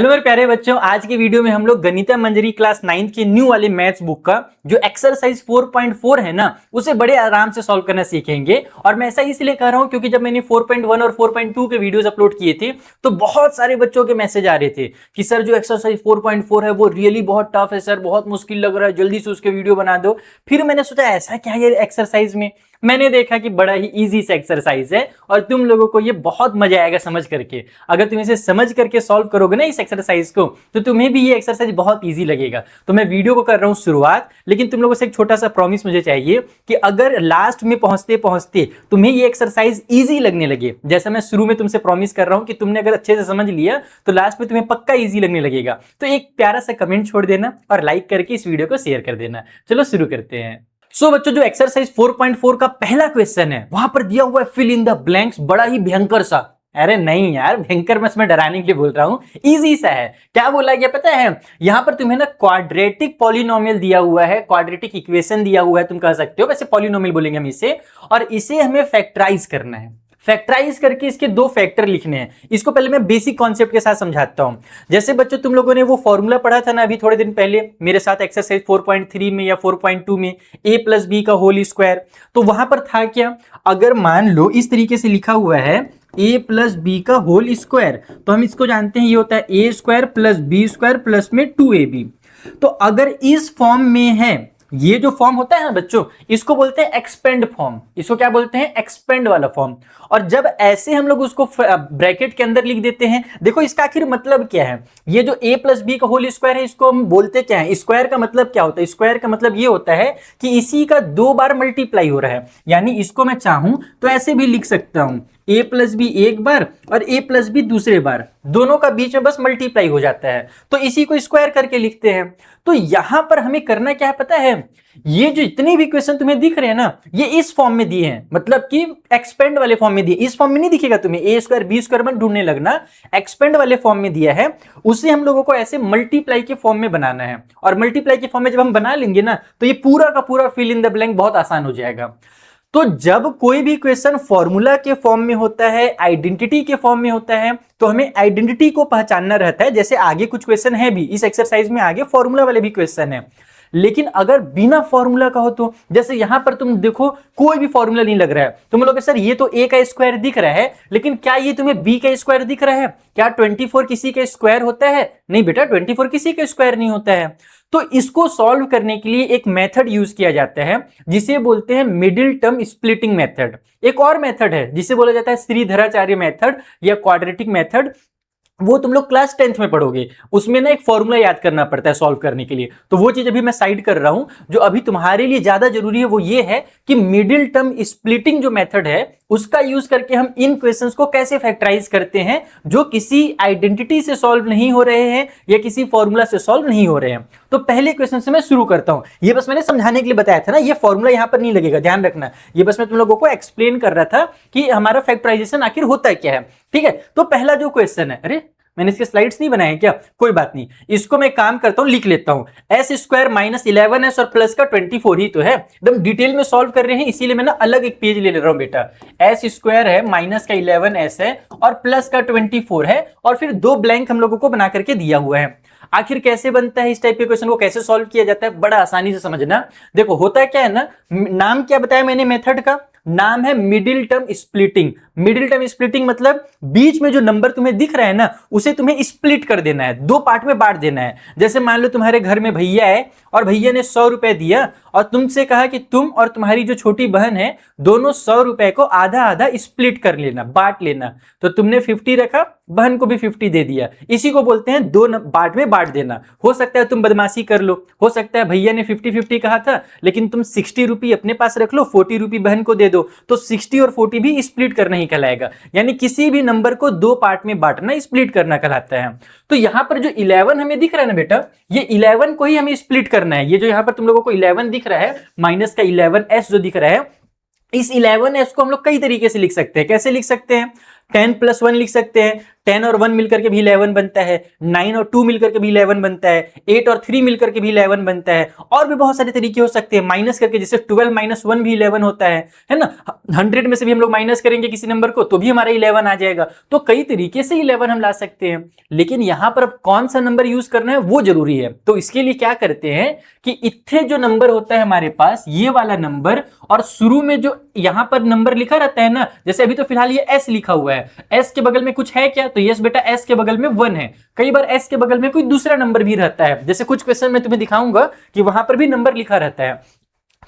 Hello मेरे प्यारे बच्चों, आज की वीडियो में हम लोग गणिता मंजरी क्लास 9 के न्यू वाले मैथ्स बुक का जो एक्सरसाइज 4.4 है ना, उसे बड़े आराम से सॉल्व करना सीखेंगे। और मैं ऐसा इसलिए कर रहा हूं क्योंकि जब मैंने 4.1 और 4.2 के वीडियोस अपलोड किए थे तो बहुत सारे बच्चों के मैसेज आ रहे थे कि सर जो एक्सरसाइज 4.4 है वो रियली बहुत टफ है सर, बहुत मुश्किल लग रहा है, जल्दी से उसके वीडियो बना दो। फिर मैंने सोचा ऐसा क्या है एक्सरसाइज में, मैंने देखा कि बड़ा ही इजी सा एक्सरसाइज है और तुम लोगों को ये बहुत मजा आएगा समझ करके। अगर तुम इसे समझ करके सॉल्व करोगे ना इस एक्सरसाइज को, तो तुम्हें भी ये एक्सरसाइज बहुत इजी लगेगा। तो मैं वीडियो को कर रहा हूं शुरुआत, लेकिन तुम लोगों से एक छोटा सा प्रॉमिस मुझे चाहिए कि अगर लास्ट में पहुंचते पहुंचते तुम्हें ये एक्सरसाइज इजी लगने लगे, जैसा मैं शुरू में तुमसे प्रॉमिस कर रहा हूं कि तुमने अगर अच्छे से समझ लिया तो लास्ट में तुम्हें पक्का इजी लगने लगेगा, तो एक प्यारा सा कमेंट छोड़ देना और लाइक करके इस वीडियो को शेयर कर देना। चलो शुरू करते हैं। बच्चों, जो एक्सरसाइज 4.4 का पहला क्वेश्चन है वहां पर दिया हुआ है फिल इन द ब्लैंक्स, बड़ा ही भयंकर सा। अरे नहीं यार, भयंकर मैं इसमें डराने के लिए बोल रहा हूं, इजी सा है। क्या बोला गया पता है, यहां पर तुम्हें ना क्वाड्रेटिक पॉलिनोमियल दिया हुआ है, क्वाड्रेटिक इक्वेशन दिया हुआ है, तुम कह सकते हो, वैसे पॉलिनोमियल बोलेंगे हम इसे, और इसे हमें फैक्टराइज करना है। फैक्टराइज करके इसके दो फैक्टर लिखने हैं। इसको पहले मैं बेसिक कॉन्सेप्ट के साथ समझाता हूं। जैसे बच्चों तुम लोगों ने वो फॉर्मूला पढ़ा था ना अभी थोड़े दिन पहले मेरे साथ एक्सरसाइज 4.3 में या 4.2 में, a प्लस बी का होल स्क्वायर। तो वहां पर था क्या, अगर मान लो इस तरीके से लिखा हुआ है a प्लस बी का होल स्क्वायर, तो हम इसको जानते हैं ये होता है a square plus b square plus में 2ab। तो अगर इस फॉर्म में है, ये जो फॉर्म होता है ना बच्चों, इसको बोलते हैं एक्सपेंड फॉर्म। इसको क्या बोलते हैं, एक्सपेंड वाला फॉर्म। और जब ऐसे हम लोग उसको ब्रैकेट के अंदर लिख देते हैं, देखो इसका आखिर मतलब क्या है, ये जो a प्लस बी का होल स्क्वायर है इसको हम बोलते क्या है, स्क्वायर का मतलब क्या होता है, स्क्वायर का मतलब ये होता है कि इसी का 2 बार मल्टीप्लाई हो रहा है। यानी इसको मैं चाहूं तो ऐसे भी लिख सकता हूं, a प्लस बी एक बार और a प्लस बी दूसरे बार, दोनों का बीच में बस मल्टीप्लाई हो जाता है, तो इसी को स्क्वायर करके लिखते हैं। तो यहां पर हमें करना क्या है पता है, ये जो इतने भी इक्वेशन तुम्हें दिख रहे हैं ना, ये इस फॉर्म में दिए हैं, मतलब कि एक्सपेंड वाले फॉर्म में दिए। इस फॉर्म में नहीं दिखेगा तुम्हें, a स्क्वायर बी स्क्वायर में ढूंढने लगना, एक्सपेंड वाले फॉर्म में दिया है, उसे हम लोगों को ऐसे मल्टीप्लाई के फॉर्म में बनाना है। और मल्टीप्लाई के फॉर्म में जब हम बना लेंगे ना, तो ये पूरा का पूरा फिल इन द ब्लैंक बहुत आसान हो जाएगा। तो जब कोई भी क्वेश्चन फॉर्मूला के फॉर्म में होता है, आइडेंटिटी के फॉर्म में होता है, तो हमें आइडेंटिटी को पहचानना रहता है। जैसे आगे कुछ क्वेश्चन है भी इस एक्सरसाइज में, आगे फॉर्मूला वाले भी क्वेश्चन है। लेकिन अगर बिना फॉर्मूला का हो, तो जैसे यहां पर तुम देखो कोई भी फॉर्मूला नहीं लग रहा है, तुम लोग सर ये तो a का स्क्वायर दिख रहा है, लेकिन क्या ये तुम्हें b का स्क्वायर दिख रहा है? क्या 24 किसी का स्क्वायर होता है? नहीं बेटा, 24 किसी का स्क्वायर नहीं होता है। तो इसको सॉल्व करने के लिए एक मेथड यूज किया जाता है जिसे बोलते हैं मिडिल टर्म स्प्लिटिंग मेथड। एक और मेथड है जिसे बोला जाता है श्रीधराचार्य मेथड या क्वाड्रेटिक मेथड, वो तुम लोग क्लास 10th में पढ़ोगे। उसमें ना एक फॉर्मूला याद करना पड़ता है सॉल्व करने के लिए, तो वो चीज अभी मैं साइड कर रहा हूं। जो अभी तुम्हारे लिए ज्यादा जरूरी है वो ये है कि मिडिल टर्म स्प्लिटिंग जो मेथड है उसका यूज करके हम इन क्वेश्चंस को कैसे फैक्टराइज करते हैं जो किसी आइडेंटिटी से सॉल्व नहीं हो रहे हैं या किसी फॉर्मूला से सॉल्व नहीं हो रहे हैं। तो पहले क्वेश्चन से मैं शुरू करता हूं। ये बस मैंने समझाने के लिए बताया था ना, ये फॉर्मूला यहां पर नहीं लगेगा, ध्यान रखना। ये बस मैं तुम लोगों को एक्सप्लेन कर रहा था कि हमारा फैक्टराइजेशन आखिर होता क्या है, ठीक है। तो पहला जो क्वेश्चन है, अरे मैंने इसके स्लाइड्स नहीं बनाए क्या, कोई बात नहीं, इसको मैं काम करता हूं, लिख लेता हूं। एस स्क्वायर माइनस 11s और प्लस का 24 ही तो है, एकदम डिटेल में सॉल्व कर रहे हैं, इसीलिए मैं ना अलग एक पेज ले रहा हूं बेटा। एस स्क्वायर है, माइनस का 11s है और प्लस का 24 है, और फिर दो ब्लैंक हम लोगों को बना करके दिया हुआ है। आखिर कैसे बनता है इस टाइप के क्वेश्चन को, कैसे सॉल्व किया जाता है, बड़ा आसानी से समझना। देखो होता क्या है ना, नाम क्या बताया मैंने मेथड का, नाम है middle term splitting. Middle term splitting मतलब बीच में जो नंबर तुम्हें दिख रहा है ना, उसे तुम्हें स्प्लिट कर देना है, दो पार्ट में बांट देना है। जैसे मान लो तुम्हारे घर में भैया है और भैया ने 100 रुपए दिया और तुमसे कहा कि तुम और तुम्हारी जो छोटी बहन है दोनों 100 रुपए को आधा आधा स्प्लिट कर लेना, बांट लेना। तो तुमने 50 रखा, बहन को भी 50 दे दिया, इसी को बोलते हैं दो पार्ट में बांट देना। हो सकता है तुम बदमाशी कर लो, हो सकता है भैया ने 50-50 कहा था लेकिन तुम 60 रुपये अपने पास रख लो, 40 रुपये बहन को दे दो, तो 60 और 40 भी स्प्लिट करना ही कहलाएगा। यानी किसी भी नंबर को दो पार्ट में बांटना स्प्लिट करना कहलाता है। तो यहां पर जो 11 हमें दिख रहा है ना बेटा, ये 11 को ही हमें स्प्लिट करना है। ये जो यहां पर तुम लोगों को 11 दिख रहा है, माइनस का 11s जो दिख रहा है, इस 11s को हम लोग कई तरीके से लिख सकते हैं। कैसे लिख सकते हैं, 10 + 1 लिख सकते हैं, 10 और 1 मिलकर के भी 11 बनता है, 9 और 2 मिलकर के भी 11 बनता है, 8 और 3 मिलकर के भी 11 बनता है, और भी बहुत सारे तरीके हो सकते हैं माइनस करके, जैसे 12 माइनस 1 भी 11 होता है ना। 100 में से भी हम लोग माइनस करेंगे किसी नंबर को तो भी हमारा 11 आ जाएगा। तो कई तरीके से 11 हम ला सकते हैं, लेकिन यहां पर अब कौन सा नंबर यूज करना है वो जरूरी है। तो इसके लिए क्या करते हैं कि इत्थे जो नंबर होता है हमारे पास, ये वाला नंबर, और शुरू में जो यहां पर नंबर लिखा रहता है ना, जैसे अभी तो फिलहाल ये एस लिखा हुआ है, एस के बगल में कुछ है क्या, तो यस बेटा एस के बगल में 1 है। कई बार एस के बगल में कोई दूसरा नंबर भी रहता है, जैसे कुछ क्वेश्चन में तुम्हें दिखाऊंगा कि वहां पर भी नंबर लिखा रहता है।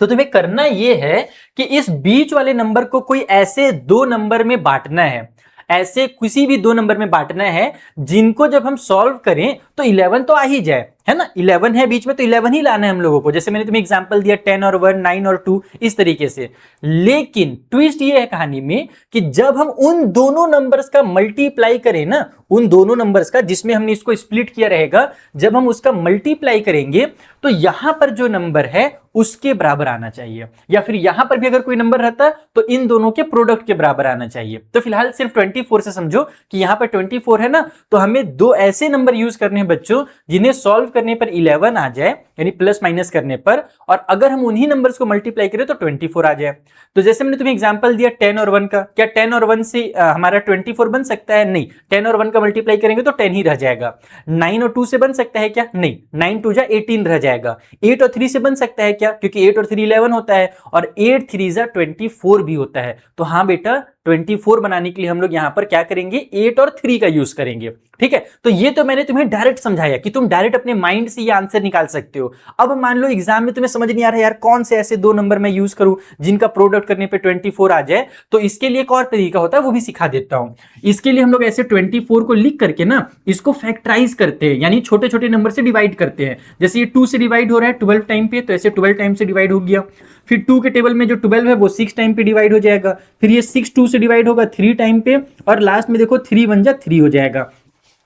तो तुम्हें करना यह है कि इस बीच वाले नंबर को कोई ऐसे दो नंबर में बांटना है, ऐसे किसी भी दो नंबर में बांटना है जिनको जब हम सॉल्व करें तो 11 तो आ ही जाए, है ना। 11 है बीच में तो 11 ही लाना है हम लोगों को, जैसे मैंने तुम्हें एग्जांपल दिया 10 और 1, 9 और 2, इस तरीके से। लेकिन ट्विस्ट ये है कहानी में कि जब हम उन दोनों नंबर्स का मल्टीप्लाई करें ना, उन दोनों नंबर्स का जिसमें हमने इसको स्प्लिट किया रहेगा, जब हम उसका मल्टीप्लाई करेंगे तो यहां पर जो नंबर है उसके बराबर आना चाहिए, या फिर यहां पर भी अगर कोई नंबर रहता तो इन दोनों के प्रोडक्ट के बराबर आना चाहिए। तो फिलहाल सिर्फ 24 से समझो कि यहां पर 24 है ना, तो हमें दो ऐसे नंबर यूज करने हैं बच्चों जिन्हें सॉल्व करने पर 11 आ जाए, यानी प्लस माइनस करने पर, और अगर हम उन्हीं नंबर्स को मल्टीप्लाई करें तो 24 आ जाए। तो जैसे मैंने तुम्हें एग्जांपल दिया 10 और 1 का, क्या 10 और 1 से हमारा 24 बन सकता है? नहीं, 10 और 1 का मल्टीप्लाई करेंगे तो 10 ही रह जाएगा। 9 और 2 से बन सकता है क्या? नहीं, 9 2 जा 18 रह जाएगा। 8 और 3 से बन सकता है क्या? क्योंकि 8 और 3 11 होता है, और 8 3 जा 24 भी होता है। तो हाँ बेटा, 24 बनाने के लिए हम लोग यहां पर क्या करेंगे, 8 और 3 का यूज करेंगे। ठीक है, तो ये तो मैंने तुम्हें डायरेक्ट समझाया कि तुम डायरेक्ट अपने माइंड से ये आंसर निकाल सकते हो। अब मान लो एग्जाम में तुम्हें समझ नहीं आ रहा है यार कौन से ऐसे दो नंबर मैं यूज करूं जिनका प्रोडक्ट करने पे 24 आ जाए, तो इसके लिए एक और तरीका होता है, वो भी सिखा देता हूं। इसके लिए हम लोग ऐसे 24 को लिख करके ना इसको फैक्टराइज करते हैं, यानी छोटे छोटे नंबर से डिवाइड करते हैं। जैसे ये 2 से डिवाइड हो रहा है 12 टाइम पे, तो ऐसे 12 टाइम से डिवाइड हो गया। फिर 2 के टेबल में जो 12 है वो 6 टाइम पे डिवाइड हो जाएगा। फिर ये 6 2 से डिवाइड होगा 3 टाइम पे, और लास्ट में देखो 3 1 जा 3 हो जाएगा।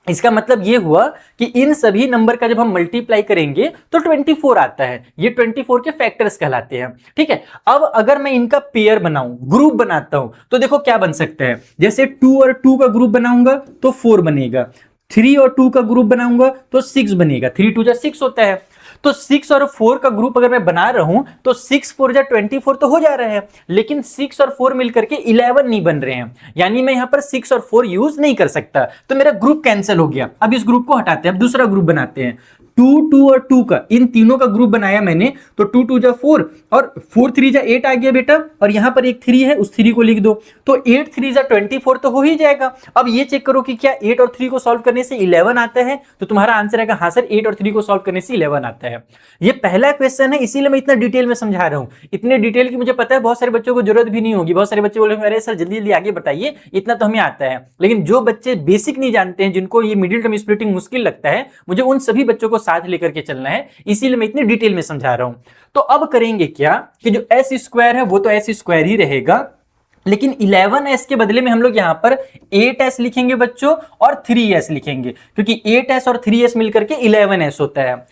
इसका मतलब ये हुआ कि इन सभी नंबर का जब हम मल्टीप्लाई करेंगे तो 24 आता है। ये 24 के फैक्टर्स कहलाते हैं। ठीक है, अब अगर मैं इनका पेयर बनाऊं, ग्रुप बनाता हूं, तो देखो क्या बन सकता है। जैसे 2 और 2 का ग्रुप बनाऊंगा तो 4 बनेगा, 3 और 2 का ग्रुप बनाऊंगा तो 6 बनेगा, 3 2 जा 6 होता है। तो 6 और 4 का ग्रुप अगर मैं बना रहा हूं तो 6 4 जा 24 तो हो जा रहा है, लेकिन 6 और 4 मिलकर के 11 नहीं बन रहे हैं, यानी मैं यहां पर 6 और 4 यूज नहीं कर सकता, तो मेरा ग्रुप कैंसिल हो गया। अब इस ग्रुप को हटाते हैं, अब दूसरा ग्रुप बनाते हैं। 2 2 और 2 का, इन तीनों का ग्रुप बनाया मैंने, तो 2 2 जा 4 और 4 3 जा 8 आ गया बेटा, और यहां पर एक 3 है, उस 3 को लिख दो, तो 8 3 जा 24 तो हो ही जाएगा। अब ये चेक करो कि क्या 8 और 3 को सॉल्व करने से 11 आता है, तो तुम्हारा आंसर आएगा हाँ सर 8 और 3 को सॉल्व करने से 11 आता है। ये पहला क्वेश्चन है, इसीलिए मैं इतना डिटेल में समझा रहा हूं। इतने डिटेल की मुझे पता है बहुत सारे बच्चों को जरूरत भी नहीं होगी, बहुत सारे बच्चे बोलेंगे अरे सर जल्दी जल्दी आगे बताइए, इतना तो हमें आता है। लेकिन जो बच्चे बेसिक नहीं जानते हैं, जिनको ये मिडिल टर्म स्प्लिटिंग मुश्किल लगता है, मुझे उन सभी बच्चों को साथ लेकर के चलना है, इसीलिए मैं इतनी डिटेल में समझा रहा हूं। तो अब करेंगे क्या कि जो एस स्क्वायर है वो तो एस स्क्वायर ही रहेगा, लेकिन 11s के बदले में हम लोग यहां पर 8s लिखेंगे बच्चों, और 3s लिखेंगे, क्योंकि 8s और 3s मिलकर के 11s होता है।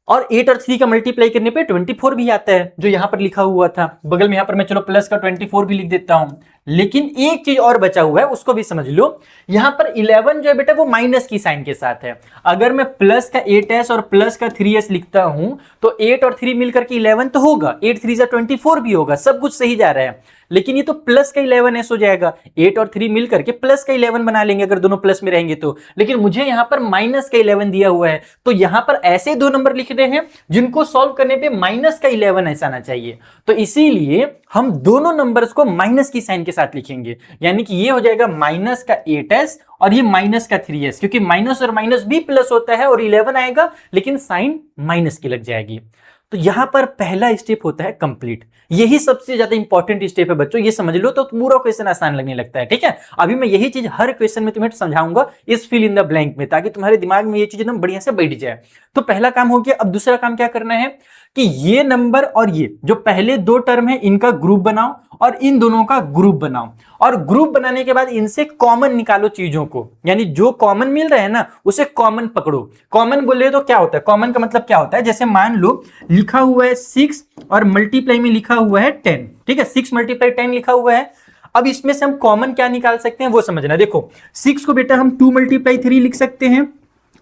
और 8 और 3 का मल्टीप्लाई करने पे 24 भी आता है, जो यहां पर लिखा हुआ था बगल में। यहां पर मैं चलो प्लस का 24 भी लिख देता हूं, लेकिन एक चीज और बचा हुआ है, उसको भी समझ लो। यहां पर 11 जो है बेटा वो माइनस की साइन के साथ है। अगर मैं प्लस का 8s और प्लस का 3s लिखता हूं तो 8 और 3 मिलकर के 11 तो होगा, 8 3 जा 24 भी होगा, सब कुछ सही जा रहा है। लेकिन ये तो प्लस का 11s हो जाएगा, 8 और 3 मिलकर के प्लस का 11 बना लेंगे अगर दोनों प्लस में रहेंगे तो। लेकिन मुझे यहां पर माइनस का 11 दिया हुआ है, तो यहां पर ऐसे दो नंबर लिख रहे हैं जिनको सॉल्व करने पे माइनस का 11 आना चाहिए। तो इसीलिए हम दोनों नंबर्स को माइनस की साइन के साथ लिखेंगे, यानी कि ये हो जाएगा माइनस का 8s और ये माइनस का 3s, क्योंकि माइनस और माइनस भी प्लस होता है और 11 आएगा, लेकिन साइन माइनस की लग जाएगी। तो यहां पर पहला स्टेप होता है कंप्लीट। यही सबसे ज्यादा इंपॉर्टेंट स्टेप है बच्चों, ये समझ लो तो पूरा क्वेश्चन आसान लगने लगता है। ठीक है, अभी मैं यही चीज हर क्वेश्चन में तुम्हें समझाऊंगा इस फिल इन द ब्लैंक में, ताकि तुम्हारे दिमाग में ये चीज एकदम बढ़िया से बैठ जाए। तो पहला काम हो गया। अब दूसरा काम क्या करना है कि ये नंबर और ये जो पहले दो टर्म है इनका ग्रुप बनाओ, और इन दोनों का ग्रुप बनाओ, और ग्रुप बनाने के बाद इनसे कॉमन निकालो चीजों को, यानी जो कॉमन मिल रहा है ना उसे कॉमन पकड़ो। कॉमन बोले तो क्या होता है, कॉमन का मतलब क्या होता है, जैसे मान लो लिखा हुआ है 6 और मल्टीप्लाई में लिखा हुआ है 10, ठीक है, 6 × 10 लिखा हुआ है। अब इसमें से हम कॉमन क्या निकाल सकते हैं वो समझना। देखो 6 को बेटा हम 2 × 3 लिख सकते हैं,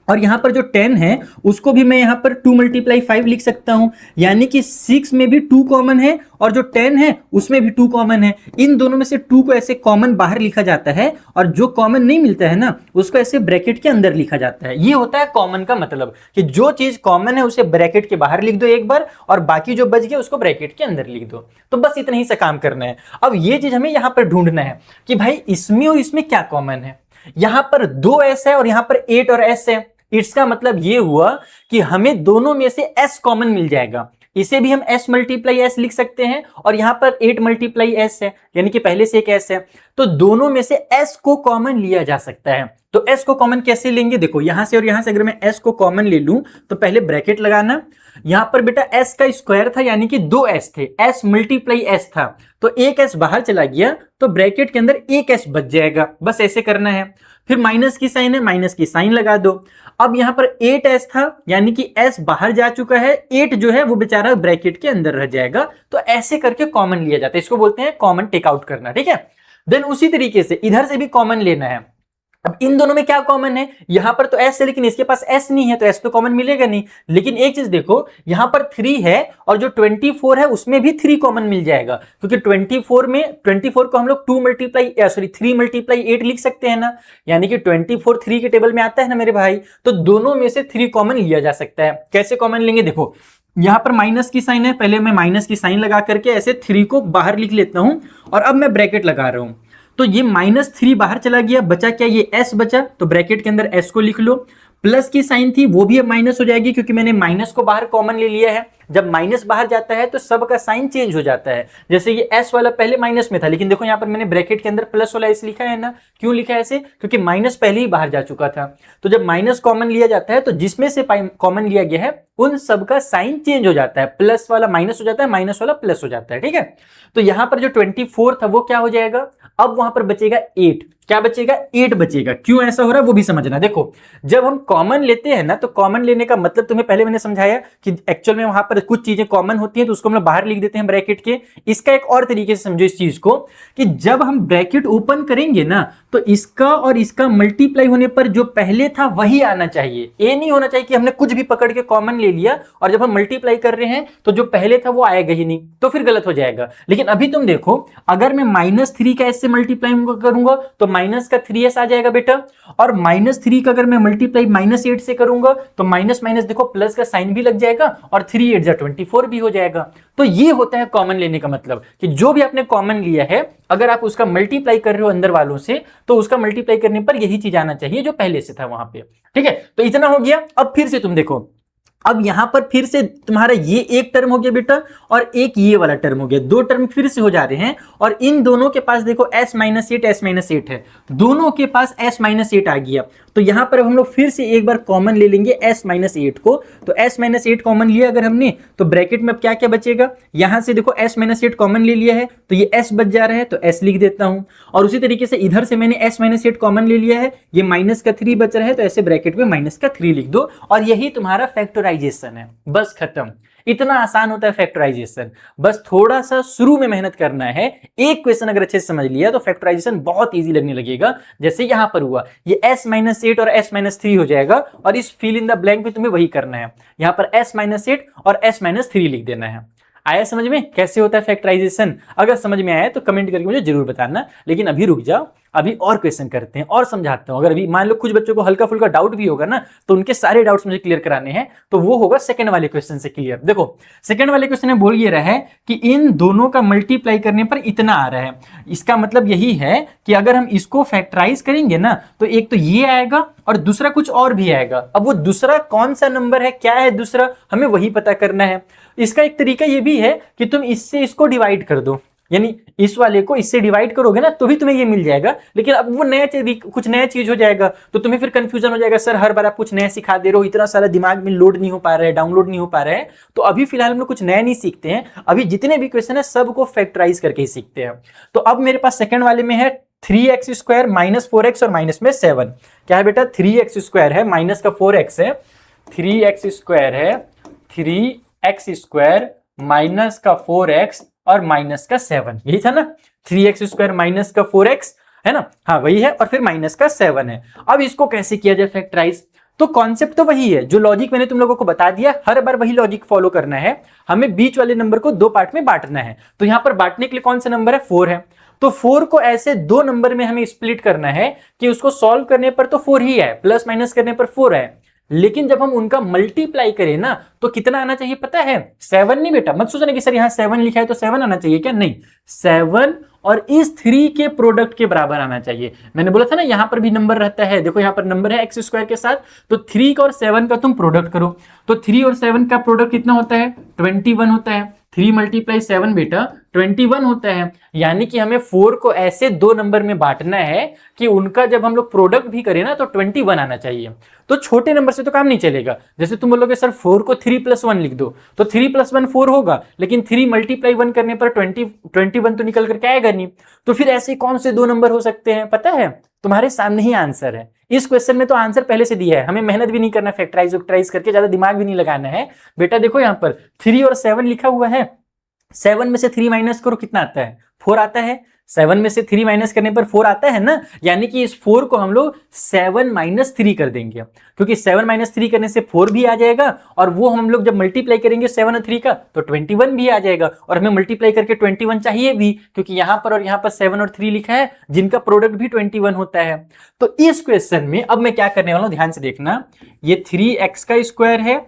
और यहां पर जो 10 है उसको भी मैं यहां पर 2 × 5 लिख सकता हूं, यानी कि 6 में भी 2 कॉमन है और जो 10 है उसमें भी 2 कॉमन है। इन दोनों में से 2 को ऐसे कॉमन बाहर लिखा जाता है, और जो कॉमन नहीं मिलता है ना उसको ऐसे ब्रैकेट के अंदर लिखा जाता है। ये होता है कॉमन का मतलब, कि जो चीज कॉमन है उसे ब्रैकेट के बाहर लिख दो एक बार, और बाकी जो बच गया उसको ब्रैकेट के अंदर लिख दो। तो बस इतना ही सा काम करना है। अब ये चीज हमें यहां पर ढूंढना है कि भाई इसमें और इसमें क्या कॉमन है। यहां पर 2s है और यहां पर 8 और s है। इसका मतलब ये हुआ कि हमें दोनों में से s कॉमन मिल जाएगा। इसे भी हम s × s लिख सकते हैं, और यहां पर 8 × s है, यानी कि पहले से एक s है, तो दोनों में से s को कॉमन लिया जा सकता है। तो s को कॉमन कैसे लेंगे, देखो यहां से और यहां से अगर मैं s को कॉमन ले लूं तो पहले ब्रैकेट लगाना। यहां पर बेटा s का स्क्वायर था, यानी कि 2s थे, s × s था, तो एक s बाहर चला गया तो ब्रैकेट के अंदर एक s बच जाएगा। बस ऐसे करना है। फिर माइनस की साइन है, माइनस की साइन लगा दो। अब यहां पर 8s था, यानी कि s बाहर जा चुका है, 8 जो है वो बेचारा ब्रैकेट के अंदर रह जाएगा। तो ऐसे करके कॉमन लिया जाता है, इसको बोलते हैं कॉमन टेक आउट करना, ठीक है। देन उसी तरीके से इधर से भी कॉमन लेना है। अब इन दोनों में क्या कॉमन है, यहां पर तो s है लेकिन इसके पास s नहीं है, तो s तो कॉमन मिलेगा नहीं। लेकिन एक चीज देखो, यहां पर 3 है और जो 24 है उसमें भी 3 कॉमन मिल जाएगा, क्योंकि 24 को हम लोग 3 × 8 लिख सकते हैं ना, यानी कि 24 3 के टेबल में आता है ना मेरे भाई। तो दोनों में से 3 कॉमन लिया जा सकता है। कैसे कॉमन लेंगे, देखो यहां पर माइनस की साइन है, पहले मैं माइनस की साइन लगा करके ऐसे 3 को बाहर लिख लेता हूं, और अब मैं ब्रैकेट लगा रहा हूं। तो ये -3 बाहर चला गया, बचा क्या, ये s बचा, तो ब्रैकेट के अंदर s को लिख लो। प्लस की साइन थी वो भी अब माइनस हो जाएगी, क्योंकि मैंने माइनस को बाहर कॉमन ले लिया है। जब माइनस बाहर जाता है तो सब का साइन चेंज हो जाता है। जैसे ये s वाला पहले माइनस में था, लेकिन देखो यहाँ पर मैंने ब्रैकेट के अंदर प्लस वाला s लिखा है ना। क्यों लिखा है ऐसे, क्योंकि माइनस पहले ही बाहर जा चुका था। तो जब माइनस कॉमन लिया जाता है तो जिसमें से कॉमन लिया गया है उन सब का साइन चेंज हो जाता है, प्लस वाला माइनस हो जाता है, माइनस वाला प्लस हो जाता है, ठीक है। तो यहां पर जो 24 था वो क्या हो जाएगा, अब वहां पर बचेगा 8। क्या बचेगा, 8 बचेगा। क्यों ऐसा हो रहा है वो भी समझना। देखो जब हम कॉमन लेते हैं ना, तो कॉमन लेने का मतलब तुम्हें पहले मैंने समझाया कि एक्चुअल में वहां पर कुछ चीजें कॉमन होती हैं तो उसको हम लोग बाहर लिख देते हैं ब्रैकेट के। इसका एक और तरीके से समझो इस चीज को, कि जब हम ब्रैकेट ओपन करेंगे ना तो इसका और इसका मल्टीप्लाई होने पर जो पहले था वही आना चाहिए। ये नहीं होना चाहिए कि हमने कुछ भी पकड़ के कॉमन ले लिया और जब हम मल्टीप्लाई कर रहे हैं तो जो पहले था वो आएगा ही नहीं, तो फिर गलत हो जाएगा। लेकिन अभी तुम देखो, अगर मैं -3 का इससे मल्टीप्लाई करूंगा तो माइनस का 3s आ जाएगा बेटा, और -3 का अगर मैं मल्टीप्लाई -8 से करूंगा तो माइनस माइनस देखो प्लस का साइन भी लग जाएगा, और 3 8 24 भी हो जाएगा। तो ये होता है कॉमन लेने का मतलब, कि जो भी आपने कॉमन लिया है अगर आप उसका मल्टीप्लाई कर रहे हो अंदर वालों से तो उसका मल्टीप्लाई करने पर यही चीज आना चाहिए जो पहले से था वहां पे, ठीक है। तो इतना हो गया। अब फिर से तुम देखो, अब यहां पर फिर से तुम्हारा ये एक टर्म हो गया बेटा, और एक ये वाला टर्म हो गया, 2 टर्म फिर से हो जा रहे हैं। और इन दोनों के पास देखो s - 8 है, दोनों के पास s - 8 आ गया। तो यहां पर हम लोग फिर से एक बार कॉमन ले लेंगे s - 8 को। तो s - 8 कॉमन लिया अगर हमने, तो ब्रैकेट में अब क्या क्या बचेगा, यहां से देखो s - 8 कॉमन ले लिया है तो ये s बच जा रहा है, तो s लिख देता हूं। और उसी तरीके से इधर से मैंने s - 8 कॉमन ले लिया है, ये माइनस का 3 बच रहा है, तो ऐसे ब्रैकेट में माइनस का 3 लिख दो, और यही तुम्हारा फैक्टराइजेशन है। बस खत्म। इतना आसान होता है फैक्टराइजेशन। बस थोड़ा सा शुरू में मेहनत करना है। एक क्वेश्चन अगर अच्छे से समझ लिया तो फैक्टराइजेशन बहुत इजी लगने लगेगा। जैसे यहां पर हुआ, ये s - 8 और s - 3 हो जाएगा, और इस फिल इन द ब्लैंक में तुम्हें वही करना है। यहां पर s - 8 और s - 3 लिख देना है। आया समझ में कैसे होता है फैक्टराइजेशन? अगर समझ में आया तो कमेंट करके मुझे जरूर बताना। लेकिन अभी रुक जाओ, अभी और क्वेश्चन करते हैं और समझाता हूं। अगर अभी मान लो कुछ बच्चों को हल्का फुल्का डाउट भी होगा ना, तो उनके सारे डाउट्स मुझे क्लियर कराने हैं, तो वो होगा सेकंड वाले क्वेश्चन से क्लियर। देखो सेकंड वाले क्वेश्चन में बोल ये रहा है कि इन दोनों का मल्टीप्लाई करने पर इतना आ रहा है। इसका मतलब यही है कि अगर हम इसको फैक्टराइज करेंगे ना, तो एक तो ये आएगा और दूसरा कुछ और भी आएगा। अब वो दूसरा कौन सा नंबर है, क्या है दूसरा, हमें वही पता करना है। इसका एक तरीका ये भी है कि तुम इससे इसको डिवाइड कर दो, यानी इस वाले को इससे डिवाइड करोगे ना तो भी तुम्हें ये मिल जाएगा। लेकिन अब वो कुछ नया चीज हो जाएगा, तो तुम्हें फिर कंफ्यूजन हो जाएगा, सर हर बार आप कुछ नया सिखा दे रहे हो, इतना सारा दिमाग में लोड नहीं हो पा रहा है, डाउनलोड नहीं हो पा रहा है। तो अभी फिलहाल हम लोग कुछ नया नहीं सीखते हैं, अभी जितने भी क्वेश्चन है सबको फैक्टराइज करके ही सीखते हैं। तो अब मेरे पास सेकंड वाले में है 3x² - 4x और माइनस में 7। क्या है बेटा, 3x² है, माइनस का 4x है, 3x² है, 3x² माइनस का 4x और माइनस का 7, यही था ना। 3x² माइनस का 4x है ना, हाँ वही है, और फिर माइनस का 7 है। अब इसको कैसे किया जाए फैक्टराइज, तो कॉन्सेप्ट तो वही है, जो लॉजिक मैंने तुम लोगों को बता दिया, हर बार वही लॉजिक फॉलो करना है। हमें बीच वाले नंबर को दो पार्ट में बांटना है, तो यहां पर बांटने के लिए कौन सा नंबर है, 4 है। तो 4 को ऐसे दो नंबर में हमें स्प्लिट करना है कि उसको सॉल्व करने पर तो 4 ही है, प्लस माइनस करने पर 4 है, लेकिन जब हम उनका मल्टीप्लाई करें ना तो कितना आना चाहिए पता है, 7 नहीं बेटा, मत सोचना कि सर यहां 7 लिखा है तो 7 आना चाहिए क्या, नहीं, 7 और इस 3 के प्रोडक्ट के बराबर आना चाहिए। मैंने बोला था ना यहां पर भी नंबर रहता है, देखो यहां पर नंबर है x² के साथ, तो 3 का और 7 का तुम प्रोडक्ट करो, तो 3 और 7 का प्रोडक्ट कितना होता है, 21 होता है। 3 × 7 बेटा 21 होता है, यानी कि हमें 4 को ऐसे दो नंबर में बांटना है कि उनका जब हम लोग प्रोडक्ट भी करें ना तो 21 आना चाहिए। तो छोटे नंबर से तो काम नहीं चलेगा, जैसे तुम बोलोगे सर 4 को 3 + 1 लिख दो, तो 3 + 1 4 होगा, लेकिन 3 × 1 करने पर 21 तो निकल करके आएगा नहीं। तो फिर ऐसे कौन से दो नंबर हो सकते हैं, पता है, तुम्हारे सामने ही आंसर है। इस क्वेश्चन में तो आंसर पहले से दिया है, हमें मेहनत भी नहीं करना फैक्टराइज करके, ज्यादा दिमाग भी नहीं लगाना है बेटा। देखो यहाँ पर 3 और 7 लिखा हुआ है, 7 में से 3 माइनस करो कितना आता है, 4 आता है। 7 में से 3 माइनस करने पर 4 आता है ना, यानी कि इस 4 को हम लोग 7 - 3 कर देंगे, क्योंकि 7 - 3 करने से 4 भी आ जाएगा, और वो हम लोग जब मल्टीप्लाई करेंगे 7 और 3 का तो 21 भी आ जाएगा, और हमें मल्टीप्लाई करके 21 चाहिए भी, क्योंकि यहां पर और यहां पर 7 और 3 लिखा है जिनका प्रोडक्ट भी 21 होता है। तो इस क्वेश्चन में अब मैं क्या करने वाला हूं, ध्यान से देखना, ये 3x² है,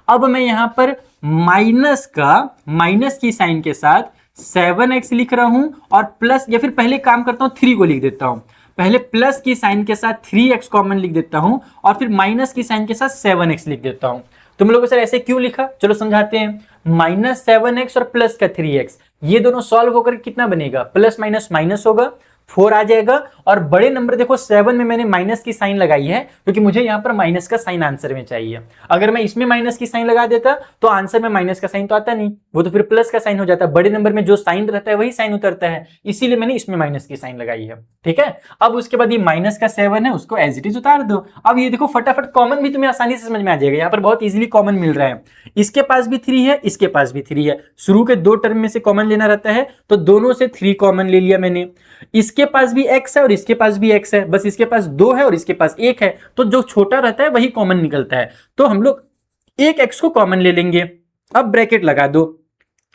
अब मैं यहां पर माइनस की साइन के साथ 7x लिख रहा हूं, और प्लस, या फिर पहले काम करता हूं 3 को लिख देता हूं, पहले प्लस की साइन के साथ 3x कॉमन लिख देता हूं, और फिर माइनस की साइन के साथ 7x लिख देता हूं। तुम लोगों सर ऐसे क्यों लिखा, चलो समझाते हैं। -7x और प्लस का 3x, ये दोनों सॉल्व होकर कितना बनेगा, प्लस माइनस माइनस होगा, 4 आ जाएगा, और बड़े नंबर देखो 7 में मैंने माइनस की साइन लगाई है क्योंकि मुझे यहां पर माइनस का साइन आंसर में चाहिए। अगर मैं इसमें माइनस की साइन लगा देता तो आंसर में माइनस का साइन तो आता नहीं, वो तो फिर प्लस का साइन हो जाता है। बड़े नंबर में जो साइन रहता है वही साइन उतरता है, इसीलिए मैंने इसमें माइनस की साइन लगाई है, ठीक है। अब उसके बाद ये माइनस का 7 है, उसको एज इट इज उतार दो। अब ये देखो फटाफट कॉमन भी तुम्हें आसानी से समझ में आ जाएगा, यहाँ पर बहुत इजीली कॉमन मिल रहा है, इसके पास भी 3 है, इसके पास भी 3 है, शुरू के दो टर्म में से कॉमन लेना रहता है, तो दोनों से 3 कॉमन ले लिया मैंने। इसके पास भी x है और इसके पास भी x है, बस इसके पास 2 है और इसके पास 1 है, तो जो छोटा रहता है वही कॉमन निकलता है, तो हम लोग एक x को कॉमन ले लेंगे। अब ब्रैकेट लगा दो,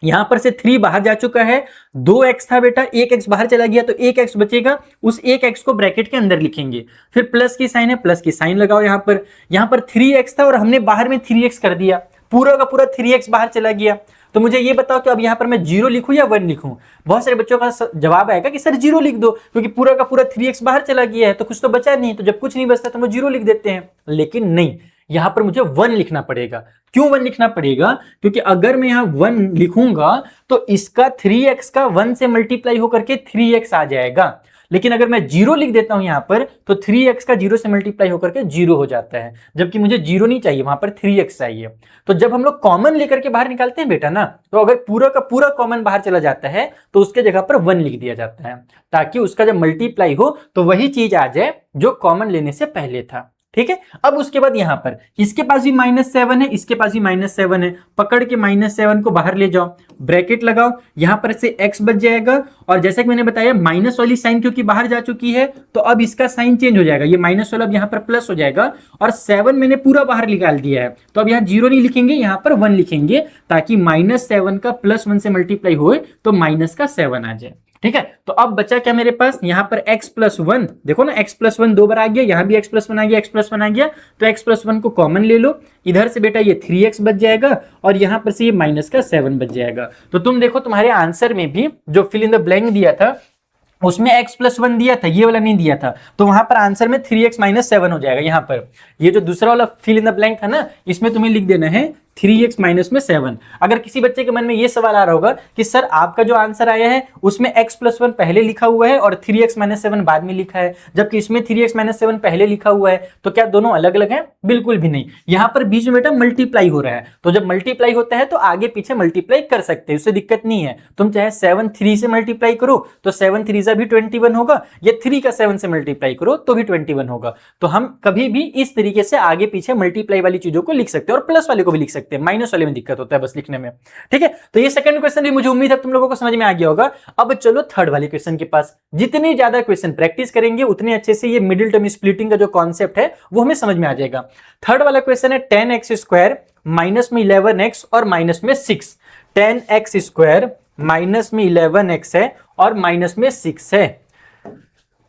यहां पर से 3 बाहर जा चुका है, 2x था बेटा, 1x बाहर चला गया, तो 1x बचेगा, उस 1x को ब्रैकेट के अंदर लिखेंगे। फिर प्लस की साइन है, प्लस की साइन लगाओ, यहां पर 3x था और हमने बाहर में 3x कर दिया, पूरा का पूरा 3x बाहर चला गया। तो मुझे ये बताओ कि अब यहां पर मैं 0 लिखूं या 1 लिखूं। बहुत सारे बच्चों का जवाब आएगा कि सर 0 लिख दो, क्योंकि पूरा का पूरा 3x बाहर चला गया है तो कुछ तो बचा नहीं, तो जब कुछ नहीं बचता तो हम 0 लिख देते हैं। लेकिन नहीं, यहां पर मुझे 1 लिखना पड़ेगा। क्यों 1 लिखना पड़ेगा, क्योंकि अगर मैं यहां 1 लिखूंगा तो इसका 3x का 1 से मल्टीप्लाई होकर के 3x आ जाएगा, लेकिन अगर मैं 0 लिख देता हूं यहां पर तो 3x का 0 से मल्टीप्लाई होकर के 0 हो जाता है, जबकि मुझे 0 नहीं चाहिए, वहां पर 3x चाहिए। तो जब हम लोग कॉमन लेकर के बाहर निकालते हैं बेटा ना, तो अगर पूरा का पूरा कॉमन बाहर चला जाता है तो उसके जगह पर 1 लिख दिया जाता है, ताकि उसका जब मल्टीप्लाई हो तो वही चीज आ जाए जो कॉमन लेने से पहले था, ठीक है। अब उसके बाद यहां पर इसके पास भी -7 है, इसके पास भी -7 है, पकड़ के -7 को बाहर ले जाओ, ब्रैकेट लगाओ, यहां पर से x बच जाएगा, और जैसा कि मैंने बताया माइनस वाली साइन क्योंकि बाहर जा चुकी है तो अब इसका साइन चेंज हो जाएगा, ये माइनस वाला अब यहां पर प्लस हो जाएगा, और 7 मैंने पूरा बाहर निकाल दिया है, तो अब यहां 0 नहीं लिखेंगे, यहां पर 1 लिखेंगे, ताकि -7 का +1 से मल्टीप्लाई होए तो माइनस का 7 आ जाए, ठीक है। तो अब बचा क्या मेरे पास, यहां पर x + 1, देखो ना x + 1 2 बार आ गया, यहां भी x + 1 आ गया, x + 1 आ गया, तो x + 1 को कॉमन ले लो, इधर से बेटा ये 3x बच जाएगा, और यहां पर से ये माइनस का 7 बच जाएगा। तो तुम देखो तुम्हारे आंसर में भी जो फिल इन द ब्लैंक दिया था उसमें x + 1 दिया था, ये वाला नहीं दिया था, तो वहां पर आंसर में 3x - 7 हो जाएगा। यहां पर ये जो दूसरा वाला फिल इन द ब्लैंक था ना, इसमें तुम्हें लिख देना है 3x - 7। अगर किसी बच्चे के मन में ये सवाल आ रहा होगा कि सर आपका जो आंसर आया है उसमें x + 1 पहले लिखा हुआ है और 3x - 7 बाद में लिखा है, जबकि इसमें 3x - 7 पहले लिखा हुआ है, तो क्या दोनों अलग अलग हैं? बिल्कुल भी नहीं। यहां पर बीच में बेटा मल्टीप्लाई हो रहा है, तो जब मल्टीप्लाई होता है तो आगे पीछे मल्टीप्लाई कर सकते हैं, उससे दिक्कत नहीं है। तुम चाहे 7 3 से मल्टीप्लाई करो तो 7 3 भी 21 होगा, या 3 का 7 से मल्टीप्लाई करो तो भी 21 होगा। तो हम कभी भी इस तरीके से आगे पीछे मल्टीप्लाई वाली चीजों को लिख सकते हैं और प्लस वाले को भी लिख सकते हैं। सकते हैं, माइनस वाले में दिक्कत होता है बस लिखने में। ठीक है, तो ये सेकंड क्वेश्चन भी मुझे उम्मीद है तुम लोगों को समझ में आ गया होगा। अब चलो थर्ड वाले क्वेश्चन के पास। जितने ज्यादा क्वेश्चन प्रैक्टिस करेंगे उतने अच्छे से ये मिडिल टर्म स्प्लिटिंग का जो कॉन्सेप्ट है वो हमें समझ में आ जाएगा। थर्ड वाला क्वेश्चन है 10x² माइनस में 11x और माइनस में 6। 10x² माइनस में 11x है और माइनस में 6 है।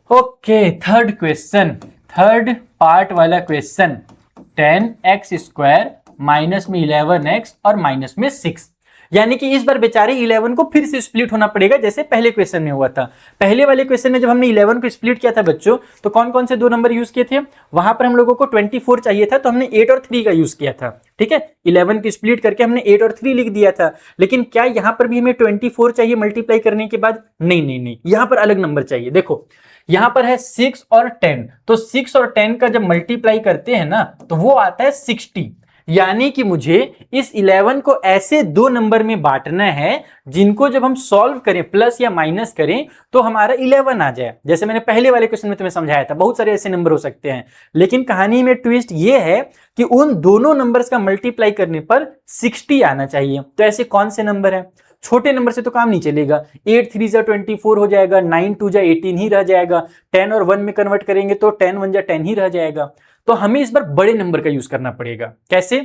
Okay, third question, third part वाला क्वेश्चन 10x² माइनस में 11x और माइनस में 6, यानी कि इस बार बेचारे 11 को फिर से स्प्लिट होना पड़ेगा जैसे पहले क्वेश्चन में हुआ था। पहले वाले क्वेश्चन में जब हमने 11 को स्प्लिट किया था बच्चों, तो कौन कौन से दो नंबर यूज किए थे, वहां पर हम लोगों को 24 चाहिए था तो हमने 8 और 3 का यूज किया था। ठीक है, 11 की स्प्लिट करके हमने 8 और 3 लिख दिया था। लेकिन क्या यहां पर भी हमें 24 चाहिए मल्टीप्लाई करने के बाद? नहीं नहीं नहीं, यहां पर अलग नंबर चाहिए। देखो यहां पर है 6 और 10, तो 6 और 10 का जब मल्टीप्लाई करते हैं ना तो वो आता है 60। यानी कि मुझे इस 11 को ऐसे दो नंबर में बांटना है जिनको जब हम सॉल्व करें, प्लस या माइनस करें, तो हमारा 11 आ जाए। जैसे मैंने पहले वाले क्वेश्चन में तुम्हें समझाया था, बहुत सारे ऐसे नंबर हो सकते हैं। लेकिन कहानी में ट्विस्ट ये है कि उन दोनों नंबर्स का मल्टीप्लाई करने पर 60 आना चाहिए। तो ऐसे कौन से नंबर है? छोटे नंबर से तो काम नहीं चलेगा। 8 3 जा 24 हो जाएगा, 9 2 जा 18 ही रह जाएगा, 10 और 1 में कन्वर्ट करेंगे तो 10 1 जा 10 ही रह जाएगा। तो हमें इस बार बड़े नंबर का यूज करना पड़ेगा। कैसे?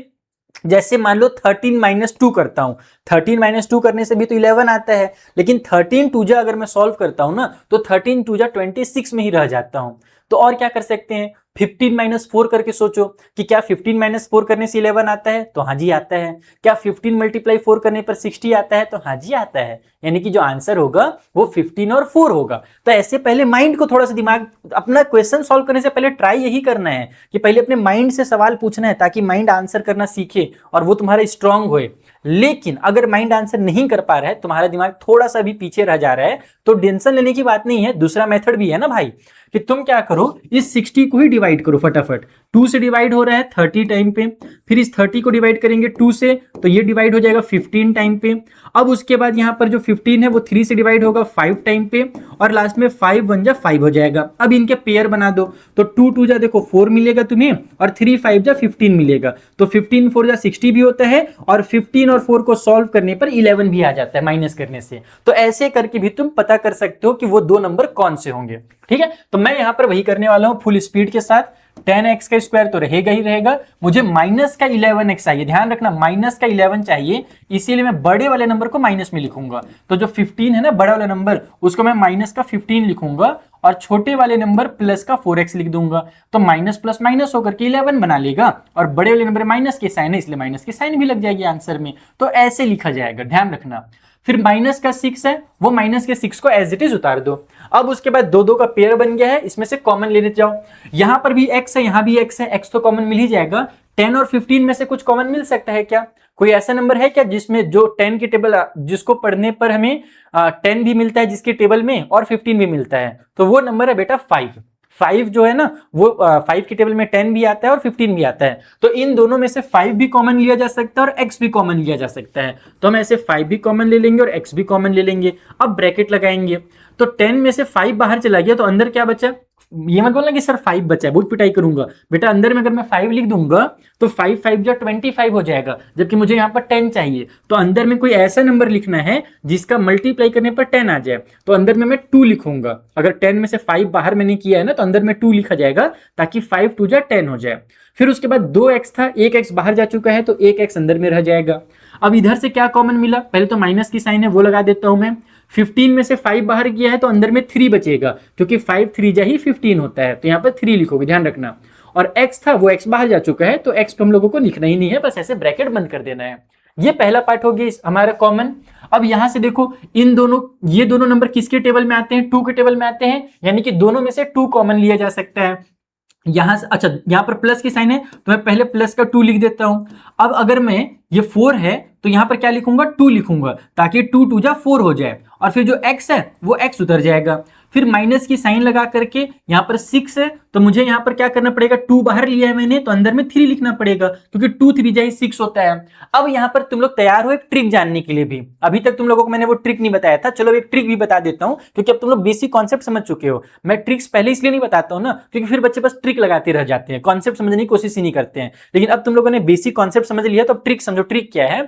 जैसे मान लो 13 - 2 करता हूं, 13 - 2 करने से भी तो 11 आता है, लेकिन 13 2 जा अगर मैं सॉल्व करता हूं ना तो 13 2 जा 26 में ही रह जाता हूं। तो और क्या कर सकते हैं? 15 - 4 करके सोचो कि क्या 15 - 4 करने से 11 आता है? तो हाँ जी आता है। क्या 15 × 4 करने पर 60 आता है? तो हाँ जी आता है। यानी कि जो आंसर होगा वो 15 और 4 होगा। तो ऐसे पहले माइंड को थोड़ा सा, दिमाग अपना क्वेश्चन सॉल्व करने से पहले ट्राई यही करना है कि पहले अपने माइंड से सवाल पूछना है ताकि माइंड आंसर करना सीखे और वो तुम्हारा स्ट्रांग होए। लेकिन अगर माइंड आंसर नहीं कर पा रहा है, तुम्हारा दिमाग थोड़ा सा भी पीछे रह जा रहा है, तो टेंशन लेने की बात नहीं है। दूसरा मेथड भी है ना भाई, कि तुम क्या करो, इस 60 को ही डिवाइड करो फटाफट। 2 से डिवाइड हो रहा है 30 टाइम पे, फिर इस 30 को डिवाइड करेंगे 2 से तो ये डिवाइड हो जाएगा 15 टाइम पे। अब उसके बाद यहाँ पर जो 15 है वो 3 से डिवाइड होगा 5 टाइम पे, और लास्ट में 5 1 जा 5 हो जाएगा। अब इनके पेयर बना दो तो 2 2 जा देखो 4 मिलेगा तुम्हें, और 3 5 जा 15 मिलेगा। तो 15 4 जा 60 भी होता है, और 15 और 4 को सॉल्व करने पर 11 भी आ जाता है माइनस करने से। तो ऐसे करके भी तुम पता कर सकते हो कि वो दो नंबर कौन से होंगे। ठीक है, तो मैं यहां पर वही करने वाला हूं फुल स्पीड के साथ। 10x² तो रहेगा ही रहेगा, मुझे माइनस का 11x चाहिए। ध्यान रखना माइनस का 11 चाहिए, इसीलिए मैं बड़े वाले नंबर को माइनस में लिखूंगा। तो जो 15 है ना बड़ा वाला नंबर, उसको मैं माइनस का 15 लिखूंगा, और छोटे वाले नंबर प्लस का 4x लिख दूंगा। तो माइनस प्लस माइनस होकर के 11 बना लेगा, और बड़े वाले नंबर माइनस के साइन है इसलिए माइनस की साइन भी लग जाएगी आंसर में। तो ऐसे लिखा जाएगा, ध्यान रखना। फिर माइनस का 6 है, वो माइनस के 6 को एज इट इज उतार दो। अब उसके बाद दो दो का पेयर बन गया है, इसमें से कॉमन लेने जाओ। यहां पर भी x है, यहां भी x है, x तो कॉमन मिल ही जाएगा। 10 और 15 में से कुछ कॉमन मिल सकता है क्या? कोई ऐसा नंबर है क्या जिसमें जो 10 की टेबल जिसको पढ़ने पर हमें 10 भी मिलता है जिसके टेबल में, और 15 भी मिलता है? तो वो नंबर है बेटा 5। 5 जो है ना वो 5 की टेबल में 10 भी आता है और 15 भी आता है। तो इन दोनों में से 5 भी कॉमन लिया जा सकता है और x भी कॉमन लिया जा सकता है। तो हम ऐसे 5 भी कॉमन ले लेंगे और x भी कॉमन ले लेंगे। अब ब्रैकेट लगाएंगे, तो 10 में से 5 बाहर चला गया तो अंदर क्या बचा? ये मत बोलना कि सर 5 बचा है, बहुत पिटाई करूंगा बेटा। अंदर में अगर मैं 5 लिख दूंगा तो 5 5 जो 25 हो जाएगा, जबकि मुझे यहाँ पर 10 चाहिए। तो अंदर में कोई ऐसा नंबर लिखना है जिसका मल्टीप्लाई करने पर 10 आ जाए। तो अंदर में मैं 2 लिखूंगा। अगर 10 में से 5 बाहर मैंने किया है ना तो अंदर में 2 लिखा जाएगा, ताकि 5 2 जा 10 हो जाए। फिर उसके बाद 2x था, 1x बाहर जा चुका है तो 1x अंदर में रह जाएगा। अब इधर से क्या कॉमन मिला? पहले तो माइनस की साइन है वो लगा देता हूं मैं। 15 में से 5 बाहर गया है तो अंदर में 3 बचेगा, क्योंकि 5 3 जा ही 15 होता है। तो यहाँ पर 3 लिखोगे, ध्यान रखना। और x था वो x बाहर जा चुका है तो x को हम लोगों को लिखना ही नहीं है, बस ऐसे ब्रैकेट बंद कर देना है। ये पहला पार्ट हो गया हमारा कॉमन। अब यहां से देखो इन दोनों, ये दोनों नंबर किसके टेबल में आते हैं? 2 के टेबल में आते हैं, यानी कि दोनों में से 2 कॉमन लिया जा सकता है। यहां से अच्छा, यहां पर प्लस की साइन है तो मैं पहले प्लस का 2 लिख देता हूं। अब अगर मैं ये 4 है तो यहां पर क्या लिखूंगा? 2 लिखूंगा, ताकि 2 2 जा 4 हो जाए। और फिर जो x है वो x उतर जाएगा। फिर माइनस की साइन लगा करके यहाँ पर 6 है तो मुझे यहाँ पर क्या करना पड़ेगा, 2 बाहर लिया है मैंने तो अंदर में 3 लिखना पड़ेगा क्योंकि 2 3 जाए 6 होता है। अब यहाँ पर तुम लोग तैयार हो एक ट्रिक जानने के लिए भी, अभी तक तुम लोगों को मैंने वो ट्रिक नहीं बताया था, चलो एक ट्रिक भी बता देता हूँ क्योंकि अब तुम लोग बेसिक कॉन्सेप्ट समझ चुके हो। मैं ट्रिक्स पहले इसलिए नहीं बताता हूँ ना क्योंकि फिर बच्चे बस ट्रिक लगाते रह जाते हैं, कॉन्सेप्ट समझने की कोशिश ही नहीं करते हैं। लेकिन अब तुम लोगों ने बेसिक कॉन्सेप्ट समझ लिया तो अब ट्रिक समझो। ट्रिक क्या है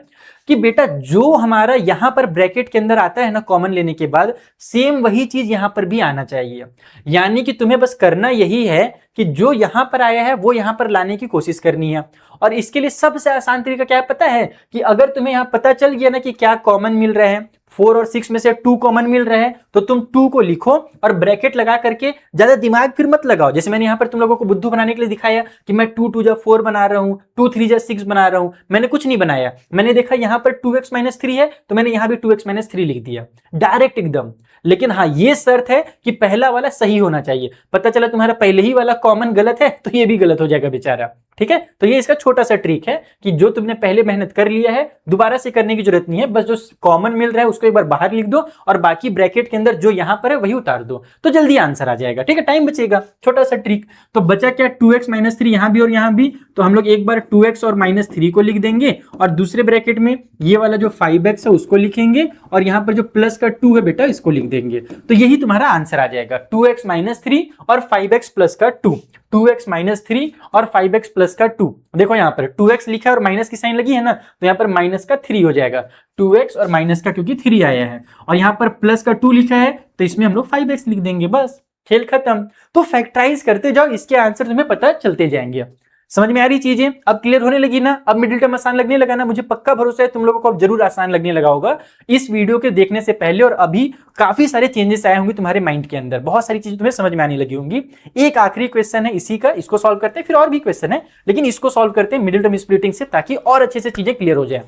कि बेटा जो हमारा यहां पर ब्रैकेट के अंदर आता है ना कॉमन लेने के बाद, सेम वही चीज यहां पर भी आना चाहिए। यानी कि तुम्हें बस करना यही है कि जो यहां पर आया है वो यहां पर लाने की कोशिश करनी है। और इसके लिए सबसे आसान तरीका क्या है पता है, कि अगर तुम्हें यहां पता चल गया ना कि क्या कॉमन मिल रहे हैं, 4 और 6 में से 2 कॉमन मिल रहे हैं, तो तुम 2 को लिखो और ब्रैकेट लगा करके ज्यादा दिमाग फिर मत लगाओ। जैसे मैंने यहाँ पर तुम लोगों को बुद्धू बनाने के लिए दिखाया कि मैं 2 2 जा 4 बना रहा हूँ, 2 3 जा 6 बना रहा हूँ, मैंने कुछ नहीं बनाया। मैंने देखा यहाँ पर 2x - 3 है तो मैंने यहाँ भी 2x - 3 लिख दिया डायरेक्ट एकदम। लेकिन हाँ ये शर्त है कि पहला वाला सही होना चाहिए। पता चला तुम्हारा पहले ही वाला कॉमन गलत है तो ये भी गलत हो जाएगा बेचारा। ठीक है, तो ये इसका छोटा सा ट्रिक है कि जो तुमने पहले मेहनत कर लिया है दोबारा से करने की जरूरत नहीं है, बस जो कॉमन मिल रहा है उसको एक बार बाहर लिख दो और बाकी ब्रैकेट के अंदर जो यहां पर है वही उतार दो तो जल्दी आंसर आ जाएगा। ठीक है, टाइम बचेगा, छोटा सा ट्रिक। तो बचा क्या, 2x - 3 यहां भी और यहां भी, तो हम लोग एक बार 2x और -3 को लिख देंगे और दूसरे ब्रैकेट में ये वाला जो 5x है उसको लिखेंगे और यहां पर जो प्लस का 2 है बेटा इसको लिख देंगे। तो यही तुम्हारा आंसर आ जाएगा, 2x - 3 और 5x प्लस का 2, 2x - 3 और 5x प्लस का 2। देखो यहाँ पर 2x लिखा है और माइनस की साइन लगी है ना, तो यहाँ पर माइनस का 3 हो जाएगा, 2x और माइनस का क्योंकि 3 आया है, और यहाँ पर प्लस का 2 लिखा है तो इसमें हम लोग 5x लिख देंगे, बस खेल खत्म। तो फैक्टराइज करते जाओ, इसके आंसर तुम्हें पता चलते जाएंगे। समझ में आ रही चीजें, अब क्लियर होने लगी ना, अब मिडिल टर्म आसान लगने लगा ना, मुझे पक्का भरोसा है तुम लोगों को अब जरूर आसान लगने लगा होगा इस वीडियो के देखने से पहले, और अभी काफी सारे चेंजेस आए होंगे तुम्हारे माइंड के अंदर, बहुत सारी चीजें तुम्हें समझ में आने लगी होंगी। एक आखिरी क्वेश्चन है इसी का, इसको सॉल्व करते हैं, फिर और भी क्वेश्चन है लेकिन इसको सॉल्व करते हैं मिडिल टर्म स्प्लिटिंग से, ताकि और अच्छे से चीजें क्लियर हो जाए।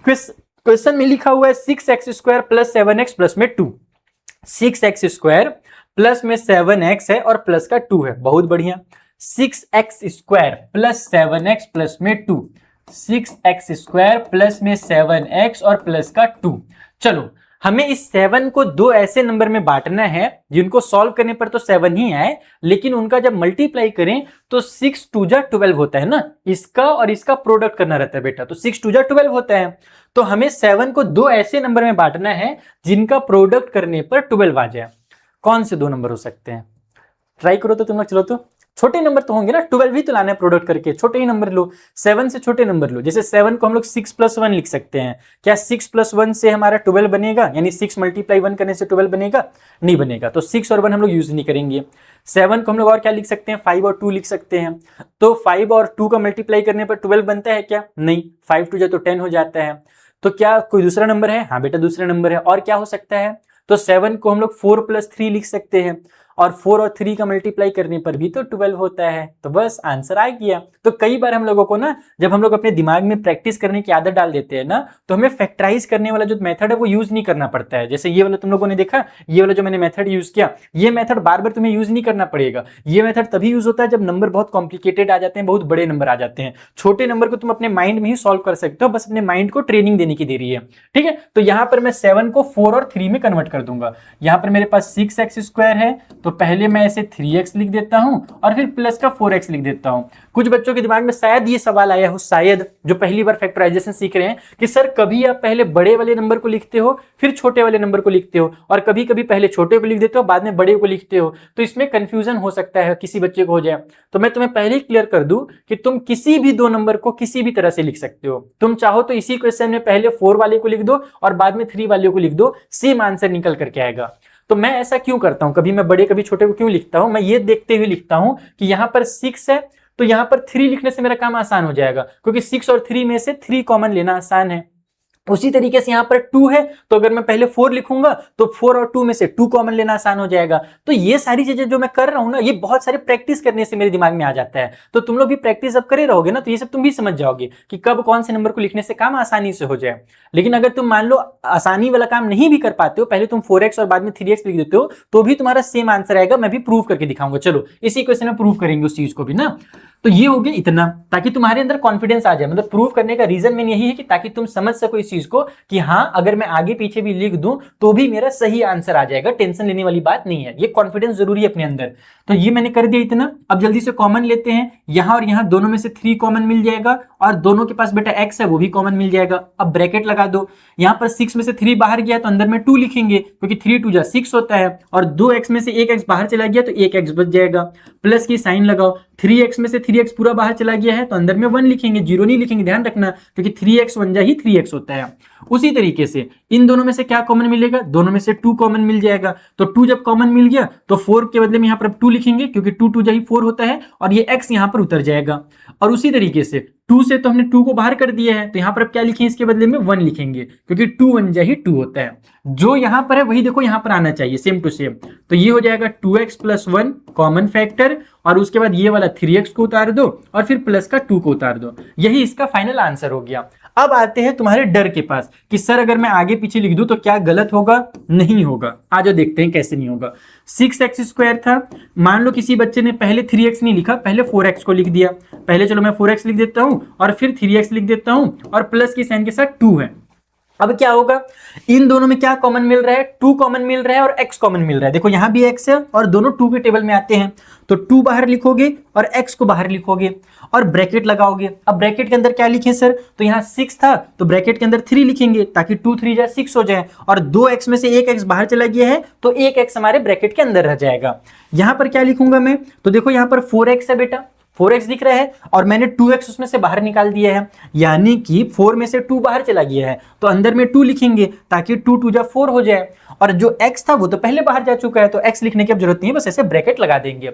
क्वेश्चन में लिखा हुआ है 6x² + 7x प्लस में 2, 6x² प्लस में 7x है और प्लस का 2 है, बहुत बढ़िया। 6x² प्लस 7x प्लस में 2, 6x² प्लस में 7x और प्लस का 2। चलो हमें इस 7 को दो ऐसे नंबर में बांटना है जिनको सॉल्व करने पर तो 7 ही आए, लेकिन उनका जब मल्टीप्लाई करें तो 6 2 जा 12 होता है ना, इसका और इसका प्रोडक्ट करना रहता है बेटा, तो 6 2 जा 12 होता है। तो हमें 7 को दो ऐसे नंबर में बांटना है जिनका प्रोडक्ट करने पर 12 आ जाए। कौन से दो नंबर हो सकते हैं, ट्राई करो तो तुम लोग। चलो तो छोटे नंबर तो होंगे ना, 12 ही तो लाना है प्रोडक्ट करके, छोटे ही नंबर लो, 7 से छोटे नंबर लो। जैसे 7 को हम लोग 6 + 1 लिख सकते हैं, क्या 6 + 1 से हमारा 12 बनेगा, यानी 6 × 1 करने से 12 बनेगा, नहीं बनेगा, तो 6 और 1 हम लोग यूज नहीं करेंगे। 7 को हम लोग और क्या लिख सकते हैं, 5 और 2 लिख सकते हैं, तो 5 और 2 का मल्टीप्लाई करने पर 12 बनता है क्या, नहीं, 5 2 जा तो 10 हो जाता है। तो क्या कोई दूसरा नंबर है, हाँ बेटा दूसरा नंबर है, और क्या हो सकता है, तो 7 को हम लोग 4 + 3 लिख सकते हैं, और 4 और 3 का मल्टीप्लाई करने पर भी तो 12 होता है, तो बस आंसर आ गया। तो कई बार हम लोगों को ना, जब हम लोग अपने दिमाग में प्रैक्टिस करने की आदत डाल देते हैं ना, तो हमें फैक्टराइज करने वाला जो मेथड है वो यूज नहीं करना पड़ता है। जैसे ये वाला तुम लोगों ने देखा, ये वाला जो मैंने मेथड यूज किया, ये मेथड बार बार तुम्हें यूज नहीं करना पड़ेगा। ये मेथड तभी यूज होता है जब नंबर बहुत कॉम्प्लिकेटेड आ जाते हैं, बहुत बड़े नंबर आ जाते हैं। छोटे नंबर को तुम अपने माइंड में ही सॉल्व कर सकते हो, बस अपने माइंड को ट्रेनिंग देने की देरी है। ठीक है, तो यहां पर मैं 7 को 4 और 3 में कन्वर्ट कर दूंगा। यहां पर मेरे पास 6x² है, तो पहले मैं इसे 3x लिख देता हूं और फिर प्लस का 4x लिख देता हूं। कुछ बच्चों के दिमाग में शायद ये सवाल आया हो, शायद जो पहली बार फैक्टराइजेशन सीख रहे हैं, कि सर कभी आप पहले बड़े वाले नंबर को लिखते हो फिर छोटे वाले नंबर को लिखते हो, और कभी कभी पहले छोटे को लिख देते हो बाद में बड़े को लिखते हो, तो इसमें कंफ्यूजन हो सकता है, किसी बच्चे को हो जाए। तो मैं तुम्हें पहले ही क्लियर कर दूं कि तुम किसी भी दो नंबर को किसी भी तरह से लिख सकते हो। तुम चाहो तो इसी क्वेश्चन में पहले 4 वाले को लिख दो और बाद में 3 वाले को लिख दो, सेम आंसर निकल करके आएगा। तो मैं ऐसा क्यों करता हूं, कभी मैं बड़े कभी छोटे को क्यों लिखता हूं, मैं ये देखते हुए लिखता हूं कि यहां पर 6 है तो यहां पर 3 लिखने से मेरा काम आसान हो जाएगा, क्योंकि 6 और 3 में से 3 कॉमन लेना आसान है। उसी तरीके से यहां पर 2 है तो अगर मैं पहले 4 लिखूंगा तो 4 और 2 में से 2 कॉमन लेना आसान हो जाएगा। तो ये सारी चीजें जो मैं कर रहा हूं ना, ये बहुत सारे प्रैक्टिस करने से मेरे दिमाग में आ जाता है। तो तुम लोग भी प्रैक्टिस अब करे रहोगे ना, तो ये सब तुम भी समझ जाओगे कि कब कौन से नंबर को लिखने से काम आसानी से हो जाए। लेकिन अगर तुम मान लो आसानी वाला काम नहीं भी कर पाते हो, पहले तुम 4x और बाद में 3x लिख देते हो, तो भी तुम्हारा सेम आंसर आएगा। मैं भी प्रूव करके दिखाऊंगा, चलो इसी क्वेश्चन में प्रूव करेंगे उस चीज को भी ना। तो ये हो गया इतना, ताकि तुम्हारे अंदर कॉन्फिडेंस आ जाए। मतलब प्रूव करने का रीजन मेन यही है कि ताकि तुम समझ सको इस चीज को कि हाँ, अगर मैं आगे पीछे भी लिख दूं तो भी मेरा सही आंसर आ जाएगा, टेंशन लेने वाली बात नहीं है। ये कॉन्फिडेंस जरूरी है अपने अंदर। तो ये मैंने कर दिया इतना। अब जल्दी से कॉमन लेते हैं, यहां और यहां दोनों में से 3 कॉमन मिल जाएगा, और दोनों के पास बेटा x है वो भी कॉमन मिल जाएगा। अब ब्रैकेट लगा दो, यहां पर 6 में से 3 बाहर गया तो अंदर में 2 लिखेंगे, क्योंकि 3 2 जा 6 होता है, और 2x में से 1x बाहर चला गया तो 1x बच जाएगा। प्लस की साइन लगाओ, 3x में से 3x पूरा बाहर चला गया है तो अंदर में 1 लिखेंगे, 0 नहीं लिखेंगे, ध्यान रखना, क्योंकि 3x 1 जा ही 3x होता है। उसी तरीके से इन दोनों में से क्या कॉमन मिलेगा, दोनों में से 2 कॉमन मिल जाएगा। तो 2 जब कॉमन मिल गया तो 4 के बदले में यहां पर 2 लिखेंगे, क्योंकि 2 2 जा ही 4 होता है, और ये x यहां पर उतर जाएगा। और उसी तरीके से 2 से तो हमने 2 को बाहर कर दिया है, तो यहां पर अब क्या लिखें, इसके बदले में 1 लिखेंगे, क्योंकि 2 1 जा ही 2 होता है। जो यहां पर है वही देखो यहां पर आना चाहिए, सेम टू सेम। तो ये हो जाएगा 2x + 1 कॉमन फैक्टर, और उसके बाद ये वाला 3x को उतार दो, और फिर प्लस का 2 को उतार दो। यही इसका फाइनल आंसर हो गया। अब आते हैं तुम्हारे डर के पास कि सर अगर मैं आगे पीछे लिख दूं तो क्या गलत होगा? नहीं होगा। आ जाओ देखते हैं कैसे नहीं होगा। 6x² था, मान लो किसी बच्चे ने पहले 3x नहीं लिखा, पहले 4x को लिख दिया। पहले चलो मैं 4x लिख देता हूं और फिर 3x लिख देता हूं, और प्लस की साइन के साथ 2 है। अब क्या होगा, इन दोनों में क्या कॉमन मिल रहा है, 2 कॉमन मिल रहा है और x कॉमन मिल रहा है। देखो यहां भी x है और दोनों 2 के टेबल में आते हैं, तो 2 बाहर लिखोगे और x को बाहर लिखोगे और ब्रैकेट लगाओगे। अब ब्रैकेट के अंदर क्या लिखें सर, तो यहां 6 था तो ब्रैकेट के अंदर 3 लिखेंगे, ताकि 2 3 जा 6 हो जाए, और 2x में से 1x बाहर चला गया है तो 1x हमारे ब्रैकेट के अंदर रह जाएगा। यहां पर क्या लिखूंगा मैं, तो देखो यहां पर 4x है बेटा, 4x दिख रहा है, और मैंने 2x उसमें से बाहर निकाल दिया है, यानी कि 4 में से 2 बाहर चला गया है, तो अंदर में 2 लिखेंगे ताकि 2 2 जा 4 हो जाए। और जो x था वो तो पहले बाहर जा चुका है, तो x लिखने की अब जरूरत नहीं है, बस ऐसे ब्रैकेट लगा देंगे।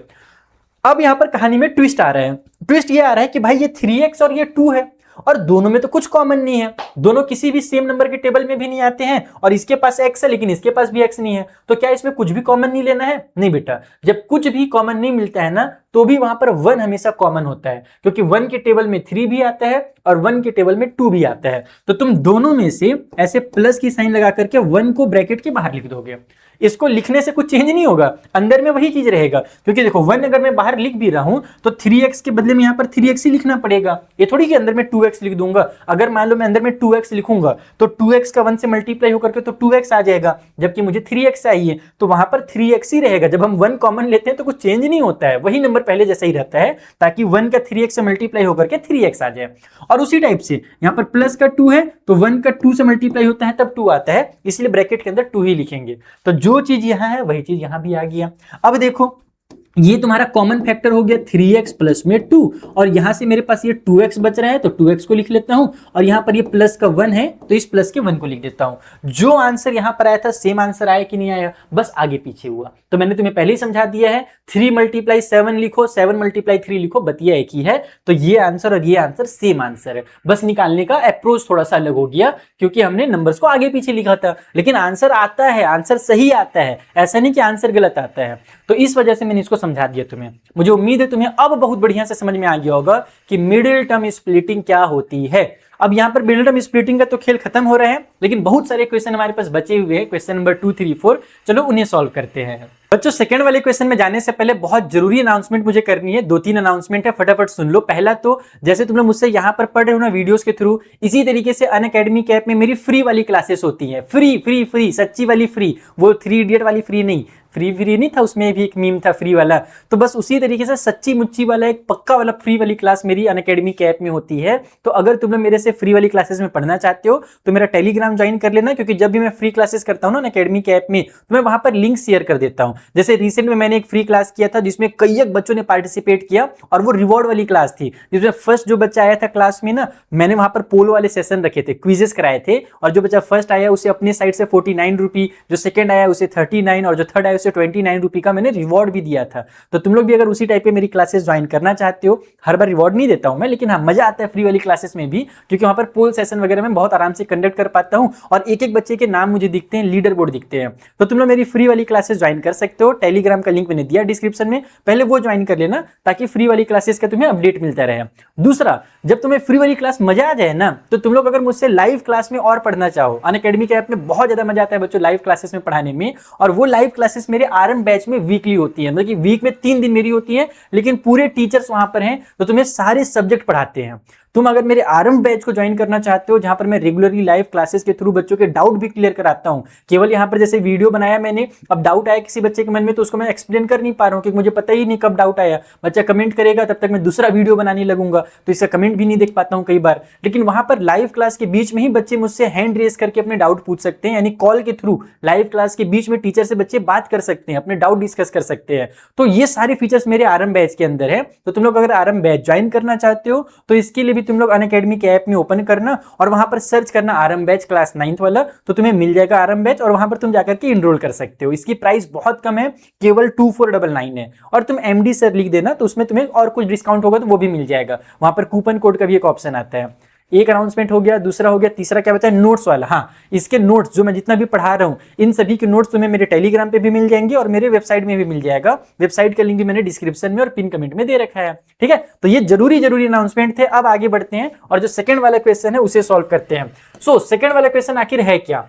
अब यहां पर कहानी में ट्विस्ट आ रहा है। ट्विस्ट ये आ रहा है कि भाई ये 3x और ये 2 है, और दोनों में तो कुछ कॉमन नहीं है, दोनों किसी भी सेम नंबर के टेबल में भी नहीं आते हैं, और इसके पास x है लेकिन इसके पास भी x नहीं है, तो क्या इसमें कुछ भी कॉमन नहीं लेना है? नहीं बेटा, जब कुछ भी कॉमन नहीं मिलता है ना, तो भी वहां पर 1 हमेशा कॉमन होता है, क्योंकि 1 के टेबल में 3 भी आता है और 1 के टेबल में 2 भी आता है। तो तुम दोनों में से ऐसे प्लस की साइन लगा करके 1 को ब्रैकेट के बाहर लिख दोगे। इसको लिखने से कुछ चेंज नहीं होगा, अंदर में वही चीज रहेगा, क्योंकि देखो 1 अगर मैं बाहर लिख भी रहा हूं तो 3x के बदले में यहां पर 3x ही लिखना पड़ेगा। ये थोड़ी कि अंदर में 2x लिख दूंगा। अगर मान लो मैं अंदर में 2x लिखूंगा तो 2x का 1 से मल्टीप्लाई होकर के तो 2x आ जाएगा, जबकि मुझे 3x चाहिए, तो वहां पर 3x ही रहेगा। जब हम 1 कॉमन लेते हैं तो कुछ चेंज नहीं होता है, वही नंबर पहले जैसा ही रहता है, ताकि 1 का 3x से मल्टीप्लाई होकर के 3x आ जाए। और उसी टाइप से यहां पर प्लस का 2 है तो 1 का 2 से मल्टीप्लाई होता है तब 2 आता है, इसलिए ब्रैकेट के अंदर 2 ही लिखेंगे। तो जो चीज यहां है वही चीज यहां भी आ गया। अब देखो ये तुम्हारा कॉमन फैक्टर हो गया 3x प्लस में 2, और यहां से मेरे पास ये 2x बच रहा है तो 2x को लिख लेता हूं, और यहां पर ये प्लस का 1 है तो इस प्लस के 1 को लिख देता हूं। जो आंसर यहां पर आया था सेम आंसर आया कि नहीं आया, बस आगे पीछे हुआ। तो मैंने तुम्हें पहले ही समझा दिया है, 3 × 7 लिखो, 7 × 3 लिखो, बतिया एक ही है। तो ये आंसर और ये आंसर सेम आंसर है, बस निकालने का अप्रोच थोड़ा सा अलग हो गया, क्योंकि हमने नंबर्स को आगे पीछे लिखा था, लेकिन आंसर आता है, आंसर सही आता है, ऐसा नहीं कि आंसर गलत आता है। तो इस वजह से मैंने इसको समझा दिया तुम्हें। मुझे उम्मीद है तुम्हें अब बहुत बढ़िया से समझ में आ गया होगा कि मिडिल टर्म स्प्लिटिंग क्या होती है। अब यहां पर मिडिल टर्म स्प्लिटिंग का तो खेल खत्म हो रहा है, लेकिन बहुत सारे क्वेश्चन हमारे पास बचे हुए हैं, क्वेश्चन नंबर 2 3 4। चलो उन्हें सॉल्व करते हैं। बच्चों सेकंड वाले क्वेश्चन में जाने से पहले बहुत जरूरी अनाउंसमेंट मुझे करनी है, 2-3 अनाउंसमेंट है, फटाफट सुन लो। पहला तो जैसे तुम लोग मुझसे यहाँ पर पढ़ रहे हो ना वीडियोस के थ्रू, इसी तरीके से अनअकैडमी के ऐप में मेरी फ्री वाली क्लासेस होती हैं। फ्री फ्री फ्री, सच्ची वाली फ्री, वो 3 इडियट वाली फ्री नहीं, फ्री फ्री नहीं था, उसमें भी एक मीम था फ्री वाला। तो बस उसी तरीके से सच्ची मुच्ची वाला एक पक्का वाला फ्री वाली क्लास मेरी अनअकैडमी के ऐप में होती है। तो अगर तुम लोग मेरे से फ्री वाली क्लासेस में पढ़ना चाहते हो तो मेरा टेलीग्राम ज्वाइन कर लेना, क्योंकि जब भी मैं फ्री क्लासेस करता हूँ ना अनअकैडमी के ऐप में, तो मैं वहां पर लिंक शेयर कर देता हूँ। जैसे रिसेंट में मैंने एक फ्री क्लास किया था जिसमें कई बच्चों ने पार्टिसिपेट किया, और वो रिवॉर्ड वाली क्लास थी, जिसमें फर्स्ट जो बच्चा आया था क्लास में ना, मैंने वहां पर पोल वाले सेशन रखे थे, क्विजेस कराए थे, और जो बच्चा फर्स्ट आया उसे अपने साइड से 49 रुपी, जो सेकंड आया उसे 39, और जो थर्ड आया उसे 29 रुपी का मैंने रिवॉर्ड भी दिया था। तो तुम लोग भी अगर उसी टाइप पे मेरी क्लासेस ज्वाइन करना चाहते हो, हर बार रिवॉर्ड नहीं देता हूं मैं, लेकिन हाँ मजा आता है फ्री वाली क्लासेस में भी, क्योंकि वहां पर पोल सेशन वगैरह में बहुत आराम से कंडक्ट कर पाता हूं, और एक एक बच्चे के नाम मुझे दिखते हैं, लीडर बोर्ड दिखते हैं। तो तुम लोग मेरी फ्री वाली क्लासेस ज्वाइन कर सकते हो, टेलीग्राम का लिंक मैंने दिया डिस्क्रिप्शन में, पहले वो ज्वाइन कर लेना ताकि फ्री वाली क्लासेस का तुम्हें अपडेट मिलता रहे। दूसरा, जब तुम्हें फ्री वाली क्लास मजा आ जाए ना, तो तुम लोग अगर मुझसे लाइव क्लास में और पढ़ना चाहो, अनअकैडमी के ऐप में बहुत ज्यादा मजा आता है बच्चों लाइव क्लासेस में पढ़ाने में, और वो लाइव क्लासेस मेरे आरएम बैच में वीकली होती है, मतलब कि वीक में 3 दिन मेरी होती है, लेकिन पूरे टीचर्स वहां पर हैं तो तुम्हें सारे सब्जेक्ट पढ़ाते हैं। तुम अगर मेरे आरएम बैच को ज्वाइन करना चाहते हो, जहां पर मैं रेगुलरली लाइव क्लासेस के थ्रू बच्चों के डाउट भी क्लियर कराता हूं, केवल यहां पर जैसे वीडियो बनाया मैंने, अब डाउट आया किसी बच्चे के मन में तो उसको मैं एक्सप्लेन कर नहीं पा रहा हूं क्योंकि मुझे पता ही नहीं कब डाउट आया, बच्चा कमेंट करेगा तब तक मैं दूसरा वीडियो बनाने लगूंगा तो इसका कमेंट भी नहीं देख पाता हूं कई बार। लेकिन वहां पर लाइव क्लास के बीच में ही बच्चे मुझसे हैंड रेज करके अपने डाउट पूछ सकते हैं, यानी कॉल के थ्रू लाइव क्लास के बीच में टीचर से बच्चे बात कर सकते हैं, अपने डाउट डिस्कस कर सकते हैं। तो ये सारे फीचर्स मेरे आरएम बैच के अंदर है। तो तुम लोग अगर आरएम बैच ज्वाइन करना चाहते हो तो इसके लिए भी तुम लोग अनअकैडमी के ऐप में ओपन करना और वहां पर सर्च करना आरएम बैच क्लास 9th वाला, तो तुम्हें मिल जाएगा आरएम बैच और वहां पर तुम जाकर के इनरोल कर सकते हो। इसकी प्राइस बहुत कम है, केवल 2499 है, और तुम एमडी सर लिख देना तो उसमें तुम्हें और कुछ डिस्काउंट होगा तो वो भी मिल जाएगा। वहां पर कूपन कोड का भी एक ऑप्शन आता है। एक अनाउंसमेंट हो गया, दूसरा हो गया, तीसरा क्या बताया, नोट्स वाला। हाँ, इसके नोट्स जो मैं जितना भी पढ़ा रहा हूँ इन सभी के नोट्स तुम्हें मेरे टेलीग्राम पे भी मिल जाएंगे और मेरे वेबसाइट में भी मिल जाएगा। वेबसाइट का लिंक भी मैंने डिस्क्रिप्शन में और पिन कमेंट में दे रखा है। ठीक है, तो ये जरूरी अनाउंसमेंट थे। अब आगे बढ़ते हैं और जो सेकंड वाला क्वेश्चन है उसे सॉल्व करते हैं। सो सेकंड वाला क्वेश्चन आखिर है क्या,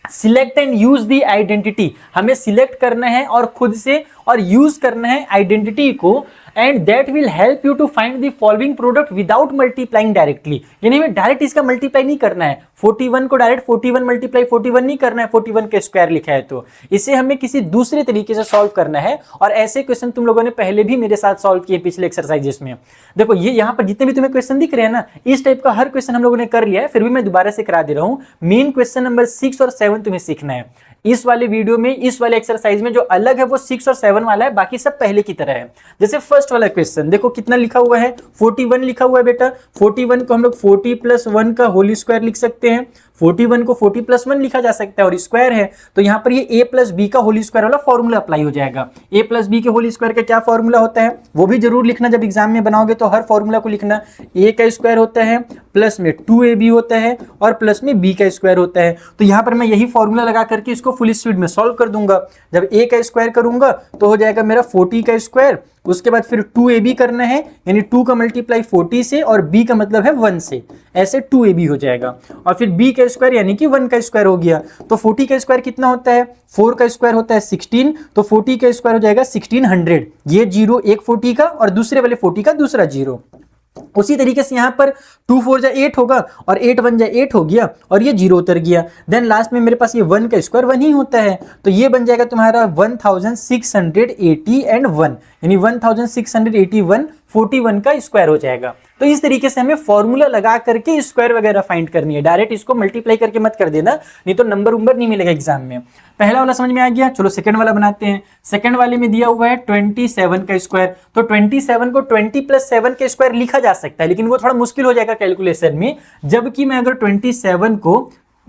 select and use the identity. हमें सिलेक्ट करना है और खुद से और यूज करना है आइडेंटिटी को, and that will help you to find the following product without multiplying directly. यानी हमें डायरेक्ट इसका मल्टीप्लाई नहीं करना है, 41 को डायरेक्ट 41 मल्टीप्लाई 41 नहीं करना है, 41 के स्क्वायर लिखा है तो इसे हमें किसी दूसरे तरीके से सॉल्व करना है। और ऐसे क्वेश्चन तुम लोगों ने पहले भी मेरे साथ सॉल्व किए पिछले एक्सरसाइजेस में। देखो ये यहाँ पर जितने भी तुम्हें क्वेश्चन दिख रहे हैं ना, इस टाइप का हर क्वेश्चन हम लोगों ने कर लिया है, फिर भी मैं दोबारा से करा दे रहा हूं। मेन क्वेश्चन नंबर 6 और 7 तुम्हें सीखना है। इस वाले वीडियो में, इस वाले एक्सरसाइज में जो अलग है वो 6 और 7 वाला है, बाकी सब पहले की तरह है। जैसे फर्स्ट वाला क्वेश्चन देखो कितना लिखा हुआ है, 41 लिखा हुआ है बेटा। 41 को हम लोग 40 + 1 का होल स्क्वायर लिख सकते हैं। 41 को 40 + 1 लिखा जा सकता है और स्क्वायर है तो यहाँ पर ये a + b का होल स्क्वायर वाला फॉर्मूला अप्लाई हो जाएगा। a + b के होल स्क्वायर का क्या फॉर्मूला होता है वो भी जरूर लिखना, जब एग्जाम में बनाओगे तो हर फॉर्मूला को लिखना। a का स्क्वायर होता है, प्लस में 2ab होता है और प्लस में b का स्क्वायर होता है। तो यहाँ पर मैं यही फॉर्मूला लगा करके इसको फुल स्पीड में सॉल्व कर दूंगा। जब a का स्क्वायर करूंगा तो हो जाएगा मेरा 40 का स्क्वायर, उसके बाद फिर 2ab करना है, यानी 2 का मल्टीप्लाई 40 से और b का मतलब है 1 से, ऐसे 2ab हो जाएगा। और फिर b का स्क्वायर यानी कि 1 का स्क्वायर हो गया। तो 40 का स्क्वायर कितना होता है, 4 का स्क्वायर होता है 16, तो 40 का स्क्वायर हो जाएगा 1600। ये जीरो एक 40 का और दूसरे वाले 40 का दूसरा जीरो। उसी तरीके से यहाँ पर 2 4 जा 8 होगा और 8 1 जा 8 हो गया और ये जीरो उतर गया। देन लास्ट में मेरे पास ये 1 का स्क्वायर 1 ही होता है, तो ये बन जाएगा तुम्हारा 1680 एंड 1, यानी 1681 41 का स्क्वायर हो जाएगा। तो इस तरीके से हमें फॉर्मूला लगा करके स्क्वायर वगैरह फाइंड करनी है, डायरेक्ट इसको मल्टीप्लाई करके मत कर देना, नहीं तो नंबर नहीं मिलेगा एग्जाम में। पहला वाला समझ में आ गया, चलो सेकंड वाला बनाते हैं। सेकंड वाले में दिया हुआ है 27 का स्क्वायर, तो 27 को 20 + 7 के स्क्वायर लिखा जा सकता है, लेकिन वो थोड़ा मुश्किल हो जाएगा कैलकुलेशन में। जबकि मैं अगर 27 को,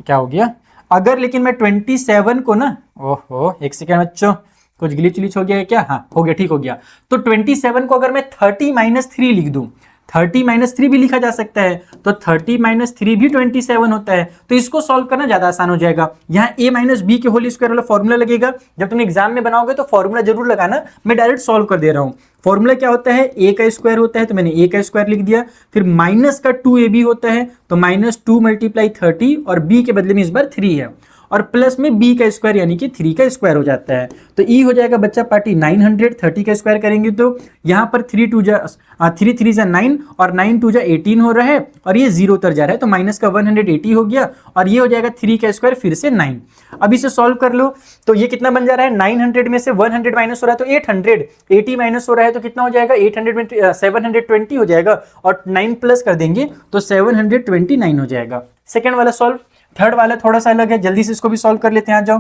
क्या हो गया, अगर लेकिन मैं 27 को ना, ओहो एक सेकेंड बच्चों, कुछ ग्लिच हो गया है क्या, हाँ हो गया, ठीक हो गया। तो 27 को अगर मैं 30 - 3 लिख दूं, 30 - 3 भी लिखा जा सकता है, तो 30 - 3 भी 27 होता है। तो इसको सॉल्व करना ज्यादा आसान हो जाएगा। यहाँ a - b के होल स्क्वायर वाला फॉर्मूला लगेगा, जब तुम एग्जाम में बनाओगे तो फॉर्मूला जरूर लगाना, मैं डायरेक्ट सॉल्व कर दे रहा हूँ। फॉर्मूला क्या होता है, a का स्क्वायर होता है तो मैंने a का स्क्वायर लिख दिया, फिर माइनस का 2ab होता है तो -2 × 30 और b के बदले में इस बार 3 है, और प्लस में b का स्क्वायर यानी कि 3 का स्क्वायर हो जाता है। तो e हो जाएगा बच्चा पार्टी 900, 30 का स्क्वायर करेंगे तो यहाँ पर 3 3 जा 9 और 9 2 जा 18 हो रहा है और ये 0 उतर जा रहा है, तो माइनस का 180 हो गया और ये हो जाएगा 3 का स्क्वायर फिर से 9। अब इसे सॉल्व कर लो तो ये कितना बन जा रहा है, 900 में से 100 माइनस हो रहा है तो 800, 80 माइनस हो रहा है तो कितना हो जाएगा, 800 में 720 हो जाएगा और 9 प्लस कर देंगे तो 729 हो जाएगा। सेकेंड वाला सॉल्व। थर्ड वाला थोड़ा सा अलग है, जल्दी से इसको भी सॉल्व कर लेते हैं, आ जाओ।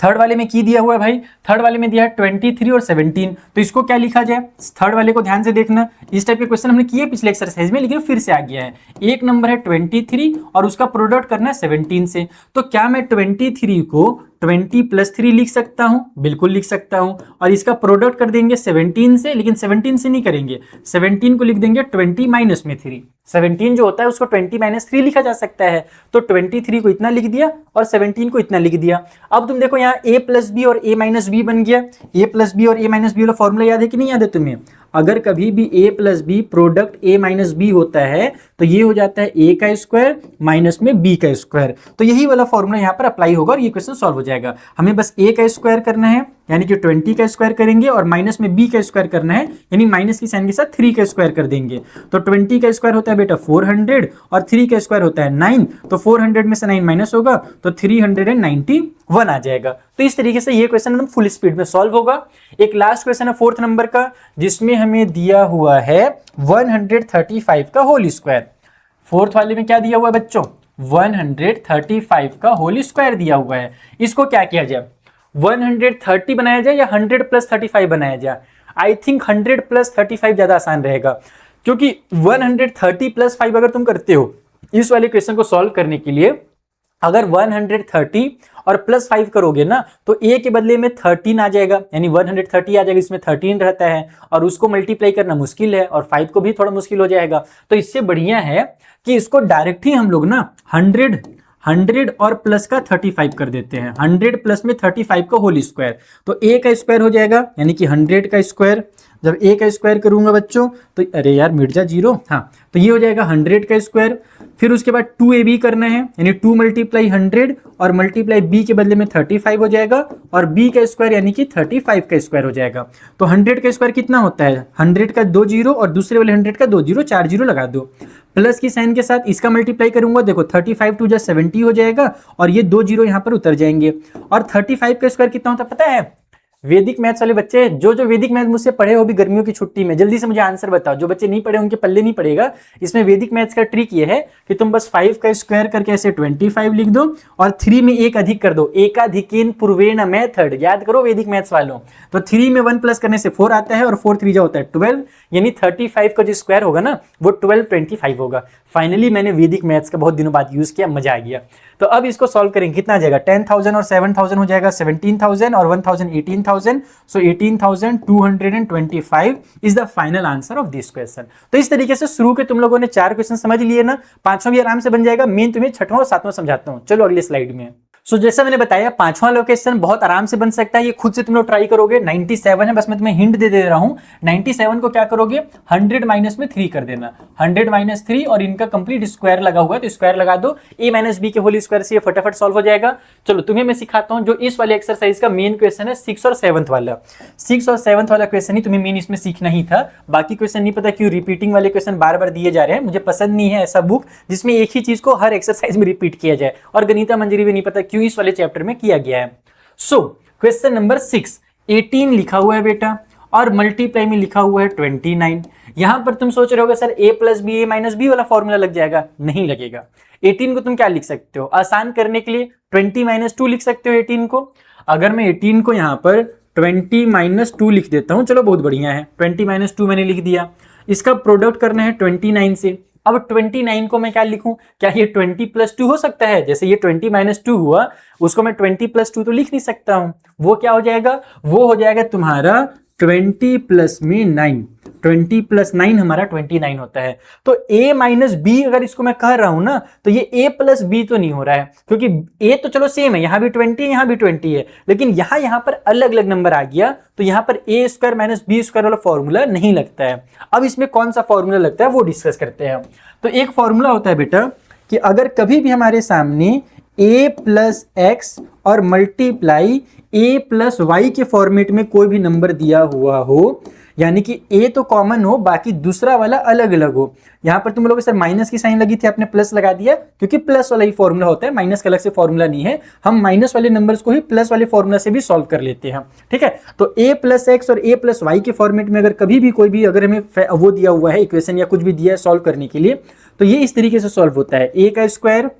थर्ड वाले में की दिया हुआ है भाई, थर्ड वाले में दिया है 23 और 17, तो इसको क्या लिखा जाए, थर्ड वाले को ध्यान से देखना। इस टाइप के क्वेश्चन हमने किए पिछले एक्सरसाइज में, लेकिन फिर से आ गया है। एक नंबर है 23 और उसका प्रोडक्ट करना है 17 से, तो क्या मैं 23 को 20 + 3 लिख सकता हूं, बिल्कुल लिख सकता हूं, और इसका प्रोडक्ट कर देंगे 17 से, लेकिन 17 से नहीं करेंगे, 17 को लिख देंगे 20 - 3। 17 जो होता है उसको 20 - 3 लिखा जा सकता है, तो 23 को इतना लिख दिया और 17 को इतना लिख दिया। अब तुम देखो यहाँ a + b और a - b बन गया। a + b और a - b वाला फॉर्मूला याद है कि नहीं याद है तुम्हें? अगर कभी भी a + b product a - b होता है तो ये हो जाता है a का स्क्वायर माइनस में b का स्क्वायर, तो यही वाला फॉर्मूला यहाँ पर अप्लाई होगा और ये क्वेश्चन सॉल्व हो जाएगा। हमें बस a का स्क्वायर करना है यानी कि 20 का स्क्वायर करेंगे और माइनस में b का स्क्वायर करना है, यानी माइनस की साइन के साथ 3 का स्क्वायर कर देंगे। तो 20 का स्क्वायर होता है बेटा 400 और 3 का स्क्वायर होता है 9, तो 400 में से 9 माइनस होगा तो 391 आ जाएगा। तो इस तरीके से ये क्वेश्चन एकदम फुल स्पीड में सॉल्व होगा। एक लास्ट क्वेश्चन है 4th नंबर का, जिसमें हमें दिया हुआ है 135 का होल स्क्वायर। 4th वाले में क्या दिया हुआ है बच्चों, 135 का होल स्क्वायर दिया हुआ है। इसको क्या किया जाए, 130 बनाया जाए या 100 प्लस 35 बनाया जाए? आई थिंक 100 प्लस 35 ज्यादा आसान रहेगा, क्योंकि 130 प्लस 5 अगर तुम करते हो इस वाले क्वेश्चन को सॉल्व करने के लिए, अगर 130 और प्लस 5 करोगे ना तो a के बदले में 13 आ जाएगा, यानी 130 आ जाएगा, इसमें 13 रहता है और उसको मल्टीप्लाई करना मुश्किल है और 5 को भी थोड़ा मुश्किल हो जाएगा। तो इससे बढ़िया है कि इसको डायरेक्ट ही हम लोग ना 100 और प्लस का 35 कर देते हैं। 100 प्लस में 35 का होल स्क्वायर, तो a का स्क्वायर हो जाएगा, यानी कि 100 का स्क्वायर। जब a का स्क्वायर करूंगा बच्चों तो अरे यार मिट जा जीरो, हाँ तो ये हो जाएगा 100 का स्क्वायर। फिर उसके बाद 2ab करना है, यानी 2 मल्टीप्लाई 100 और मल्टीप्लाई b के बदले में 35 हो जाएगा और b का स्क्वायर यानी कि 35 का स्क्वायर हो जाएगा। तो 100 का स्क्वायर कितना होता है, 100 का 2 जीरो और दूसरे वाले 100 का 2 जीरो, 4 जीरो लगा दो। प्लस की साइन के साथ इसका मल्टीप्लाई करूंगा, देखो 35 2 जा 70 हो जाएगा और ये 2 जीरो यहाँ पर उतर जाएंगे। और 35 का स्क्वायर कितना होता है पता है? वैदिक मैथ्स वाले बच्चे जो वैदिक मैथ मुझसे पढ़े हो भी गर्मियों की छुट्टी में, जल्दी से मुझे आंसर बताओ। जो बच्चे नहीं पढ़े उनके पल्ले नहीं पड़ेगा। इसमें वैदिक मैथ्स का ट्रिक ये है कि तुम बस 5 का स्क्वायर करके ऐसे 25 लिख दो और 3 में एक अधिक कर दो, एकाधिकेन पूर्वेण मेथड। याद करो वैदिक मैथ्स वालों। तो 3 में 1 प्लस करने से 4 आता है और 4 3 जा होता है 12, यानी 35 का जो स्क्वायर होगा ना वो 1225 होगा। फाइनली मैंने वैदिक मैथ्स का बहुत दिनों बाद यूज किया, मजा आ गया। तो अब इसको सॉल्व करेंगे, कितना आ जाएगा, 10,000 और 7,000 हो जाएगा 17,000 और 1,000 18,000। सो 18,225 is the final answer of this question. तो इस तरीके से शुरू के तुम लोगों ने 4 क्वेश्चन समझ लिए ना, 5वां भी आराम से बन जाएगा। मेन तुम्हें 6वां और 7वां समझाता हूं, चलो अगले स्लाइड में। सो जैसा मैंने बताया 5वां लोकेशन बहुत आराम से बन सकता है, ये खुद से तुम लोग ट्राई करोगे। 97 है, बस मैं तुम्हें हिंट दे रहा हूं। 97 को क्या करोगे, 100 माइनस में 3 कर देना, 100 माइनस 3 और इनका कंप्लीट स्क्वायर लगा हुआ है तो स्क्वायर लगा दो, a माइनस बी के होल स्क्वायर से ये फटाफट सॉल्व हो जाएगा। चलो तुम्हें मैं सिखाता हूं जो इस वाले एक्सरसाइज का मेन क्वेश्चन है 6 और 7th वाला। 6 और 7th वाला क्वेश्चन ही तुम्हें मेन इसमें सीखना ही था, बाकी क्वेश्चन नहीं पता क्यों रिपीटिंग वाले क्वेश्चन बार बार दिए जा रहे हैं। मुझे पसंद नहीं है ऐसा बुक जिसमें एक ही चीज को हर एक्सरसाइज में रिपीट किया जाए, और गणिता मंजरी भी नहीं पता क्यों इस वाले चैप्टर में किया गया है। सो क्वेश्चन नंबर 6, 18 लिखा हुआ है बेटा और मल्टीप्लाई में लिखा हुआ है 29। यहां पर तुम सोच रहे होगे sir a plus b a minus b वाला फॉर्मूला लग जाएगा, नहीं लगेगा। 18 को तुम क्या लिख सकते हो, आसान करने के लिए 20 माइनस 2 लिख सकते हो 18 को। अगर मैं 18 को यहां पर 20 माइनस 2 लिख देता हूं, चलो बहुत बढ़िया है, 20 माइनस 2 मैंने लिख दिया। इसका प्रोडक्ट करना है 29 से। अब 29 को मैं क्या लिखूं, क्या ये 20 प्लस 2 हो सकता है? जैसे ये 20 माइनस 2 हुआ, उसको मैं 20 प्लस 2 तो लिख नहीं सकता हूं। वो क्या हो जाएगा, वो हो जाएगा तुम्हारा 20 प्लस में 9। 20 प्लस 9 हमारा 29 होता है। तो a माइनस बी अगर इसको मैं कह रहा हूं ना, तो ये a प्लस बी तो नहीं हो रहा है, क्योंकि a तो चलो सेम है, यहां भी 20 है यहां भी 20 है, लेकिन यहां पर अलग अलग नंबर आ गया, तो यहां पर a square minus b square वाला फॉर्मूला नहीं लगता है। अब इसमें कौन सा फॉर्मूला लगता है वो डिस्कस करते हैं। तो एक फॉर्मूला होता है बेटा कि अगर कभी भी हमारे सामने a प्लस एक्स और मल्टीप्लाई a प्लस वाई के फॉर्मेट में कोई भी नंबर दिया हुआ हो, यानी कि a तो कॉमन हो बाकी दूसरा वाला अलग अलग हो। यहां पर तुम लोग सर माइनस की साइन लगी थी, आपने प्लस लगा दिया, क्योंकि प्लस वाला ही फॉर्मूला होता है, माइनस का अलग से फॉर्मूला नहीं है। हम माइनस वाले नंबर्स को ही प्लस वाले फॉर्मूला से भी सॉल्व कर लेते हैं, ठीक है। तो a प्लस एक्स और a प्लस वाई के फॉर्मेट में अगर कभी भी कोई भी अगर हमें वो दिया हुआ है इक्वेशन या कुछ भी दिया है सॉल्व करने के लिए, तो ये इस तरीके से सॉल्व होता है। a का स्क्वायर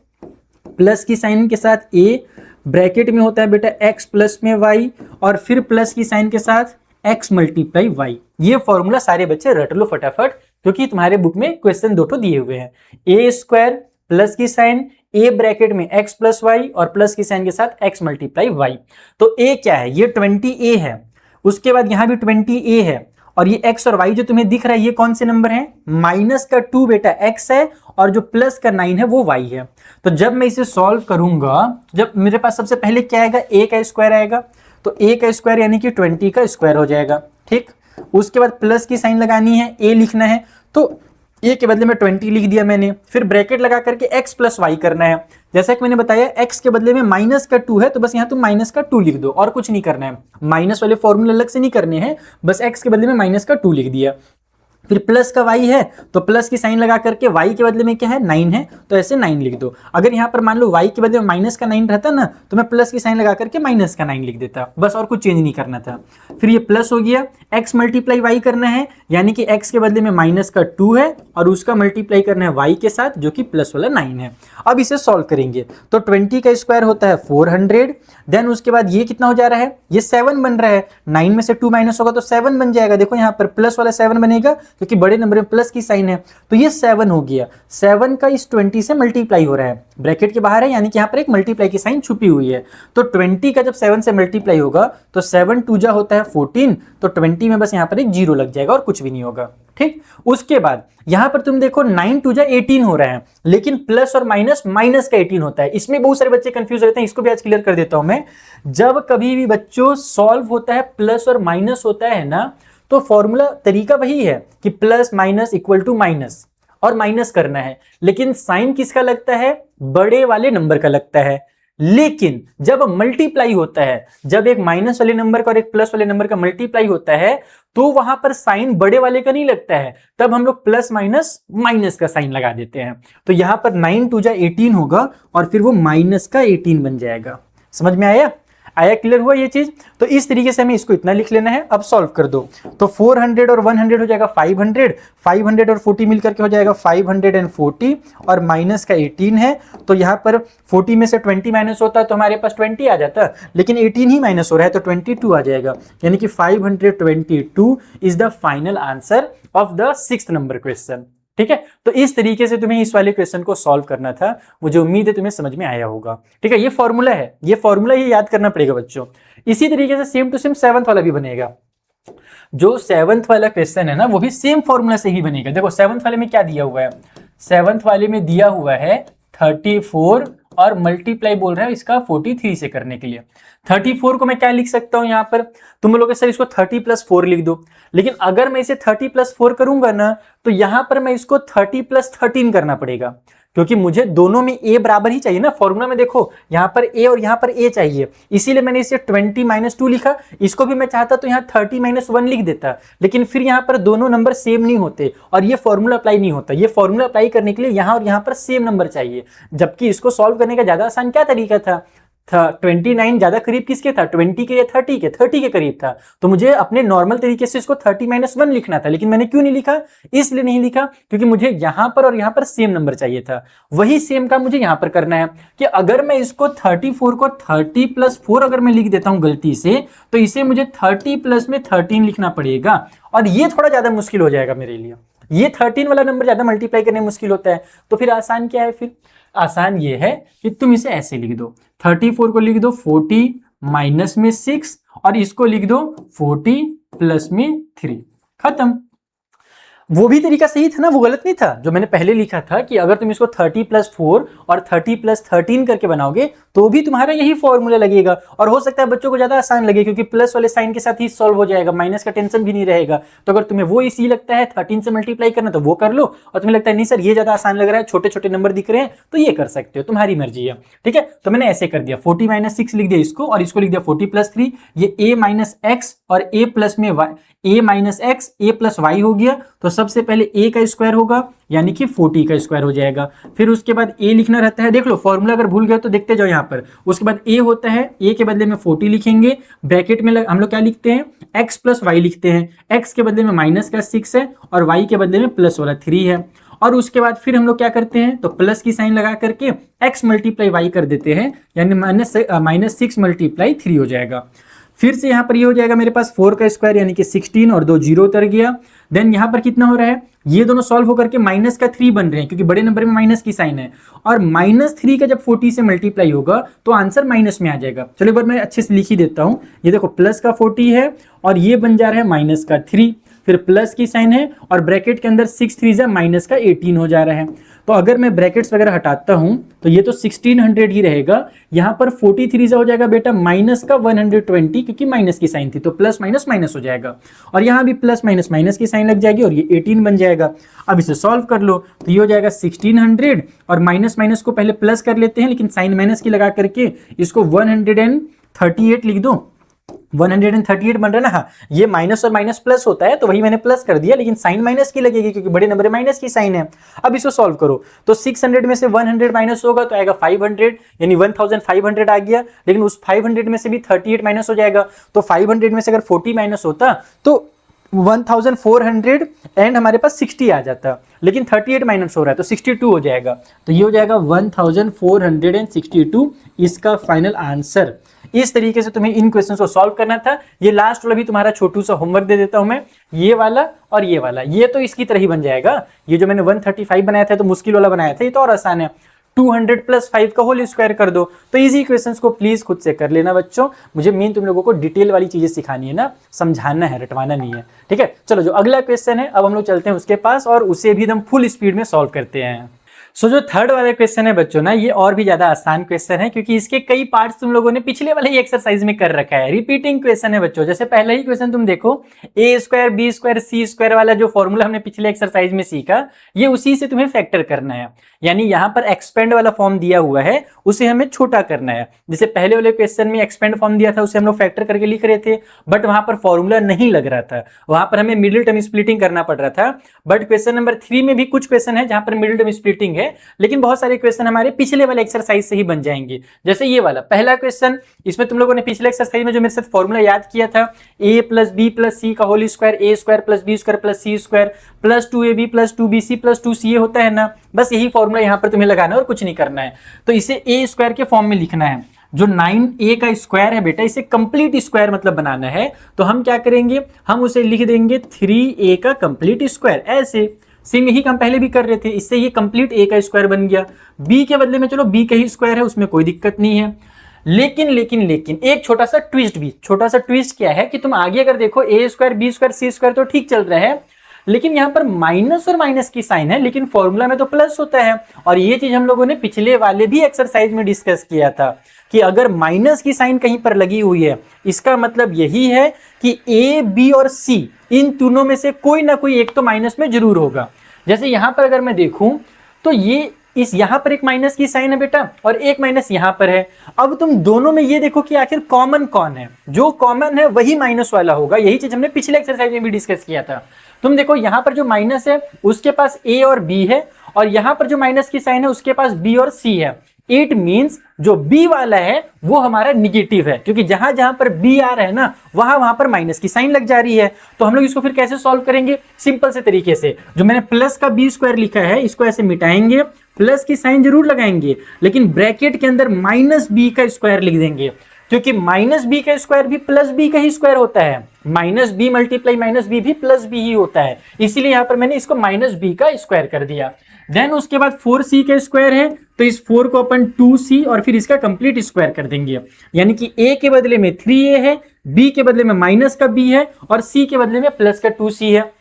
प्लस की साइन के साथ a, ब्रैकेट में होता है बेटा x प्लस में y, और फिर प्लस की साइन के साथ x मल्टीप्लाई y। ये फॉर्मूला सारे बच्चे रट लो फटाफट, क्योंकि तुम्हारे बुक में क्वेश्चन दो दिए हुए हैं। a स्क्वायर प्लस की साइन a ब्रैकेट में x प्लस वाई और प्लस की साइन के साथ x मल्टीप्लाई y। तो a क्या है, ये 20a है, उसके बाद यहां भी 20a है, और ये x और y जो तुम्हें दिख रहा है ये कौन से नंबर है, माइनस का 2 बेटा x है और जो प्लस का 9 है वो y है। तो जब मैं इसे सॉल्व करूंगा, जब मेरे पास सबसे पहले क्या आएगा, a का स्क्वायर आएगा, तो a का स्क्वायर यानी कि 20 का स्क्वायर हो जाएगा, ठीक। उसके बाद प्लस की साइन लगानी है, a लिखना है, तो ए के बदले में 20 लिख दिया मैंने, फिर ब्रैकेट लगा करके x प्लस वाई करना है। जैसा कि मैंने बताया x के बदले में माइनस का 2 है, तो बस यहाँ तुम माइनस का 2 लिख दो और कुछ नहीं करना है। माइनस वाले फॉर्मूले अलग से नहीं करने हैं, बस x के बदले में माइनस का 2 लिख दिया। फिर प्लस का y है तो प्लस की साइन लगा करके y के बदले में क्या है 9 है, तो ऐसे 9 लिख दो। अगर यहाँ पर मान लो y के बदले में माइनस का 9 रहता ना, तो मैं प्लस की साइन लगा करके माइनस का 9 लिख देता, बस और कुछ चेंज नहीं करना था। फिर ये प्लस हो गया, x मल्टीप्लाई y करना है, यानी कि x के बदले में माइनस का 2 है और उसका मल्टीप्लाई करना है y के साथ जो कि प्लस वाला 9 है। अब इसे सॉल्व करेंगे तो 20 का स्क्वायर होता है 400, देन उसके बाद ये कितना हो जा रहा है, ये 7 बन रहा है, 9 में से 2 माइनस होगा तो 7 बन जाएगा। देखो यहाँ पर प्लस वाला 7 बनेगा क्योंकि बड़े नंबर में प्लस की साइन है, तो ये 7 हो गया। 7 का इस 20 से मल्टीप्लाई हो रहा है, ब्रैकेट के बाहर है, यानी कि यहाँ पर एक मल्टीप्लाई की साइन छुपी हुई है। तो 20 का जब 7 से मल्टीप्लाई होगा तो 7 2 जा होता है 14, तो 20 में बस यहाँ पर एक 0 लग जाएगा और कुछ भी नहीं होगा। ठीक, उसके बाद यहां पर तुम देखो 9 2 जा 18 हो रहा है, लेकिन प्लस और माइनस माइनस का 18 होता है। इसमें बहुत सारे बच्चे कंफ्यूज रहते हैं, इसको भी आज क्लियर कर देता हूं मैं। जब कभी भी बच्चों सॉल्व होता है प्लस और माइनस होता है ना, तो फॉर्मूला तरीका वही है कि plus minus equal to minus और माइनस करना है, लेकिन साइन किसका लगता है, बड़े वाले नंबर का लगता है। लेकिन जब मल्टीप्लाई होता है, जब एक माइनस वाले नंबर का और एक प्लस वाले नंबर का मल्टीप्लाई होता है, तो वहां पर साइन बड़े वाले का नहीं लगता है, तब हम लोग प्लस माइनस माइनस का साइन लगा देते हैं। तो यहां पर 9 2 जा 18 होगा और फिर वो माइनस का 18 बन जाएगा। समझ में आया? क्लियर हुआ ये चीज? तो इस तरीके से हमें इसको इतना लिख लेना है। अब सॉल्व कर दो तो 400 और 100 हो जाएगा 500, 500 और 40 मिलकर के हो जाएगा 540 और माइनस का 18 है, तो यहाँ पर 40 में से 20 माइनस होता है तो हमारे पास 20 आ जाता, लेकिन 18 ही माइनस हो रहा है तो 22 आ जाएगा, यानी कि 522 is the final answer of the 6th number question. ठीक है, तो इस तरीके से तुम्हें इस वाले क्वेश्चन को सॉल्व करना था। मुझे उम्मीद है तुम्हें समझ में आया होगा। ठीक है, ये फॉर्मूला है, ये फॉर्मूला ही याद करना पड़ेगा बच्चों। इसी तरीके से सेम टू सेम 7th वाला भी बनेगा। जो 7th वाला क्वेश्चन है ना, वो भी सेम फॉर्मूला से ही बनेगा। देखो 7th वाले में क्या दिया हुआ है, 7th वाले में दिया हुआ है 34 और मल्टीप्लाई बोल रहा है इसका 43 से करने के लिए। 34 को मैं क्या लिख सकता हूं, यहां पर तुम लोग सर इसको 30 + 4 लिख दो, लेकिन अगर मैं इसे 30 + 4 करूंगा ना, तो यहां पर मैं इसको 30 + 13 करना पड़ेगा, क्योंकि मुझे दोनों में a बराबर ही चाहिए ना। फॉर्मूला में देखो यहाँ पर a और यहाँ पर a चाहिए, इसीलिए मैंने इसे 20 - 2 लिखा। इसको भी मैं चाहता तो यहाँ 30 - 1 लिख देता, लेकिन फिर यहाँ पर दोनों नंबर सेम नहीं होते और ये फॉर्मूला अप्लाई नहीं होता। ये फॉर्मूला अप्लाई करने के लिए यहाँ और यहाँ पर सेम नंबर चाहिए, जबकि इसको सॉल्व करने का ज्यादा आसान क्या तरीका था, 29 ज्यादा करीब किसके था, 20 के या 30 के, 30 के करीब था। तो मुझे अपने नॉर्मल तरीके से इसको 30 - 1 लिखना था, लेकिन मैंने क्यों नहीं लिखा, इसलिए नहीं लिखा क्योंकि मुझे यहां पर और यहां पर सेम नंबर चाहिए था। वही सेम का मुझे यहां पर करना है कि अगर मैं इसको 34 को 30 + 4 अगर मैं लिख देता हूं गलती से, तो इसे मुझे 30 प्लस में 13 लिखना पड़ेगा, और ये थोड़ा ज्यादा मुश्किल हो जाएगा मेरे लिए। ये 13 वाला नंबर ज्यादा मल्टीप्लाई करने में मुश्किल होता है। तो फिर आसान क्या है, फिर आसान ये है कि तुम इसे ऐसे लिख दो, 34 को लिख दो 40 माइनस में 6 और इसको लिख दो 40 प्लस में 3, खत्म। वो भी तरीका सही था ना, वो गलत नहीं था जो मैंने पहले लिखा था कि अगर तुम इसको 30 + 4 और 30 + 13 करके बनाओगे तो भी तुम्हारा यही फॉर्मूला लगेगा, और हो सकता है बच्चों को ज्यादा आसान लगे क्योंकि प्लस वाले साइन के साथ ही सॉल्व हो जाएगा, माइनस का टेंशन भी नहीं रहेगा। तो अगर तुम्हें वो इसी लगता है 13 से मल्टीप्लाई करना तो वो कर लो, और तुम्हें लगता है नहीं सर ये ज्यादा आसान लग रहा है, छोटे छोटे नंबर दिख रहे हैं, तो ये कर सकते हो, तुम्हारी मर्जी है। ठीक है, तो मैंने ऐसे कर दिया 40 - 6 लिख दिया इसको, और इसको लिख दिया 40 + 3, ये a - x और a प्लस में y, a - x a + y हो गया। तो सबसे पहले a का स्क्वायर होगा यानी कि 40 का स्क्वायर हो जाएगा, फिर उसके बाद a लिखना रहता है। देख लो फॉर्मूला अगर भूल गए तो देखते जाओ यहाँ पर। उसके बाद a होता है, a के बदले में 40 लिखेंगे, ब्रैकेट में हम लोग क्या लिखते हैं, x + y लिखते हैं, x के बदले में माइनस का 6 है और y के बदले में प्लस वाला 3 है। और उसके बाद फिर हम लोग क्या करते हैं, तो प्लस की साइन लगा करके x × y कर देते हैं, यानी -6 × 3 हो जाएगा। फिर से यहाँ पर ये हो जाएगा मेरे पास 4 का स्क्वायर यानी कि 16 और 2 0 उतर गया। देन यहाँ पर कितना हो रहा है, ये दोनों सॉल्व होकर के माइनस का 3 बन रहे हैं क्योंकि बड़े नंबर में माइनस की साइन है, और -3 का जब 40 से मल्टीप्लाई होगा तो आंसर माइनस में आ जाएगा। चलो एक बार मैं अच्छे से लिख ही देता हूँ। ये देखो प्लस का 40 है और ये बन जा रहा है -3, फिर प्लस की साइन है और ब्रैकेट के अंदर 6 3 जा माइनस का 18 हो जा रहा है। तो अगर मैं ब्रैकेट्स वगैरह हटाता हूं तो ये तो 1600 ही रहेगा। यहां पर 43 जा हो जाएगा बेटा माइनस का 120, क्योंकि माइनस की साइन थी तो प्लस माइनस माइनस हो जाएगा, और यहां भी प्लस माइनस माइनस की साइन लग जाएगी और ये 18 बन जाएगा। अब इसे सॉल्व कर लो तो ये हो जाएगा 1600 और माइनस माइनस को पहले प्लस कर लेते हैं, लेकिन साइन माइनस की लगा करके इसको 138 लिख दो। 138 बन रहा है ना। हाँ, ये माइनस और माइनस प्लस होता है तो वही मैंने प्लस कर दिया, लेकिन साइन माइनस की लगेगी क्योंकि बड़े नंबर में माइनस की साइन है। अब इसको सॉल्व करो तो 600 में से 100 माइनस होगा तो आएगा 500, यानी 1500 आ गया, लेकिन उस 500 में से भी 38 माइनस हो जाएगा। तो 500 में से अगर 40 माइनस होता तो 1400 एंड हमारे पास 60 आ जाता, लेकिन 38 माइनस हो रहा है तो 62 हो जाएगा। तो ये हो जाएगा 1462 इसका फाइनल आंसर। इस तरीके से तुम्हें इन क्वेश्चंस को सॉल्व करना था। ये लास्ट वाला भी तुम्हारा छोटू सा होमवर्क दे देता हूं मैं, ये वाला और ये वाला, ये तो इसकी तरह ही बन जाएगा। ये जो मैंने 135 बनाया था तो मुश्किल वाला बनाया था, ये तो और आसान है। 200 + 5 का होल स्क्वायर कर दो। तो इजी क्वेश्चंस को प्लीज खुद से कर लेना बच्चों। मुझे मेन तुम लोगों को डिटेल वाली चीजें सिखानी है ना, समझाना है, रटवाना नहीं है। ठीक है, चलो जो अगला क्वेश्चन है अब हम लोग चलते हैं उसके पास और उसे भी एकदम फुल स्पीड में सॉल्व करते हैं। सो जो थर्ड वाला क्वेश्चन है बच्चों ना, ये और भी ज्यादा आसान क्वेश्चन है क्योंकि इसके कई पार्ट्स तुम लोगों ने पिछले वाले ही एक्सरसाइज में कर रखा है। रिपीटिंग क्वेश्चन है बच्चों। जैसे पहला ही क्वेश्चन तुम देखो, a² b² c² वाला जो फॉर्मूला हमने पिछले एक्सरसाइज में सीखा, ये उसी से तुम्हें फैक्टर करना है। यानी यहाँ पर एक्सपेंड वाला फॉर्म दिया हुआ है, उसे हमें छोटा करना है। जैसे पहले वाले क्वेश्चन में एक्सपेंड फॉर्म दिया था, उसे हम लोग फैक्टर करके लिख रहे थे, बट वहां पर फॉर्मूला नहीं लग रहा था, वहां पर हमें मिडिल टर्म स्प्लिटिंग करना पड़ रहा था। बट क्वेश्चन नंबर 3 में भी कुछ क्वेश्चन है जहां पर मिडिल टर्म स्प्लिटिंग है, लेकिन बहुत सारे क्वेश्चन हमारे पिछले वाले एक्सरसाइज से ही बन जाएंगे। जैसे ये वाला पहला क्वेश्चन, इसमें तुम लोगों ने पिछले एक्सरसाइज में जो मेरे साथ फॉर्मूला याद किया था, a + b + c का whole square, a² + b² + c² + 2ab + 2bc + 2ca होता है ना। बस यही फॉर्मूला यहाँ पर तुम्हें लगाना है और कुछ नहीं करना है। तो इसे a² के फॉर्म में लिखना है। जो 9a का स्क्वायर है बेटा, इसे कंप्लीट स्क्वायर मतलब बनाना है। तो हम क्या करेंगे, हम उसे लिख देंगे 3a का कंप्लीट स्क्वायर। ऐसे सेम यही काम पहले भी कर रहे थे, इससे ये कंप्लीट a का स्क्वायर बन गया। b के बदले में चलो b का ही स्क्वायर है, उसमें कोई दिक्कत नहीं है। लेकिन एक छोटा सा ट्विस्ट भी, छोटा सा ट्विस्ट क्या है कि तुम आगे अगर देखो a² b² c² तो ठीक चल रहा है, लेकिन यहाँ पर माइनस और माइनस की साइन है, लेकिन फॉर्मूला में तो प्लस होता है। और ये चीज हम लोगों ने पिछले वाले भी एक्सरसाइज में डिस्कस किया था कि अगर माइनस की साइन कहीं पर लगी हुई है, इसका मतलब यही है कि a, b और c इन तीनों में से कोई ना कोई एक तो माइनस में जरूर होगा। जैसे यहाँ पर अगर मैं देखूं तो ये इस यहाँ पर एक माइनस की साइन है बेटा और एक माइनस यहाँ पर है। अब तुम दोनों में ये देखो कि आखिर कॉमन कौन है, जो कॉमन है वही माइनस वाला होगा। यही चीज हमने पिछले एक्सरसाइज में भी डिस्कस किया था। तुम देखो यहाँ पर जो माइनस है उसके पास a और b है, और यहाँ पर जो माइनस की साइन है उसके पास b और c है। इट मीन्स जो b वाला है वो हमारा निगेटिव है, क्योंकि जहां जहां पर b आ रहा है ना वहां पर माइनस की साइन लग जा रही है। तो हम लोग इसको फिर कैसे सॉल्व करेंगे, सिंपल से तरीके से। जो मैंने प्लस का b² लिखा है इसको ऐसे मिटाएंगे, प्लस की साइन जरूर लगाएंगे, लेकिन ब्रैकेट के अंदर -b का स्क्वायर लिख देंगे, क्योंकि -b का स्क्वायर भी +b का ही स्क्वायर होता है। -b × -b भी +b ही होता है, इसीलिए यहां पर मैंने इसको -b का स्क्वायर कर दिया। देन उसके बाद 4c का स्क्वायर है, तो इस 4 को अपन 2c और फिर इसका कंप्लीट स्क्वायर कर देंगे। यानी कि a के बदले में 3a है, b के बदले में माइनस का b है और c के बदले में प्लस का 2c है।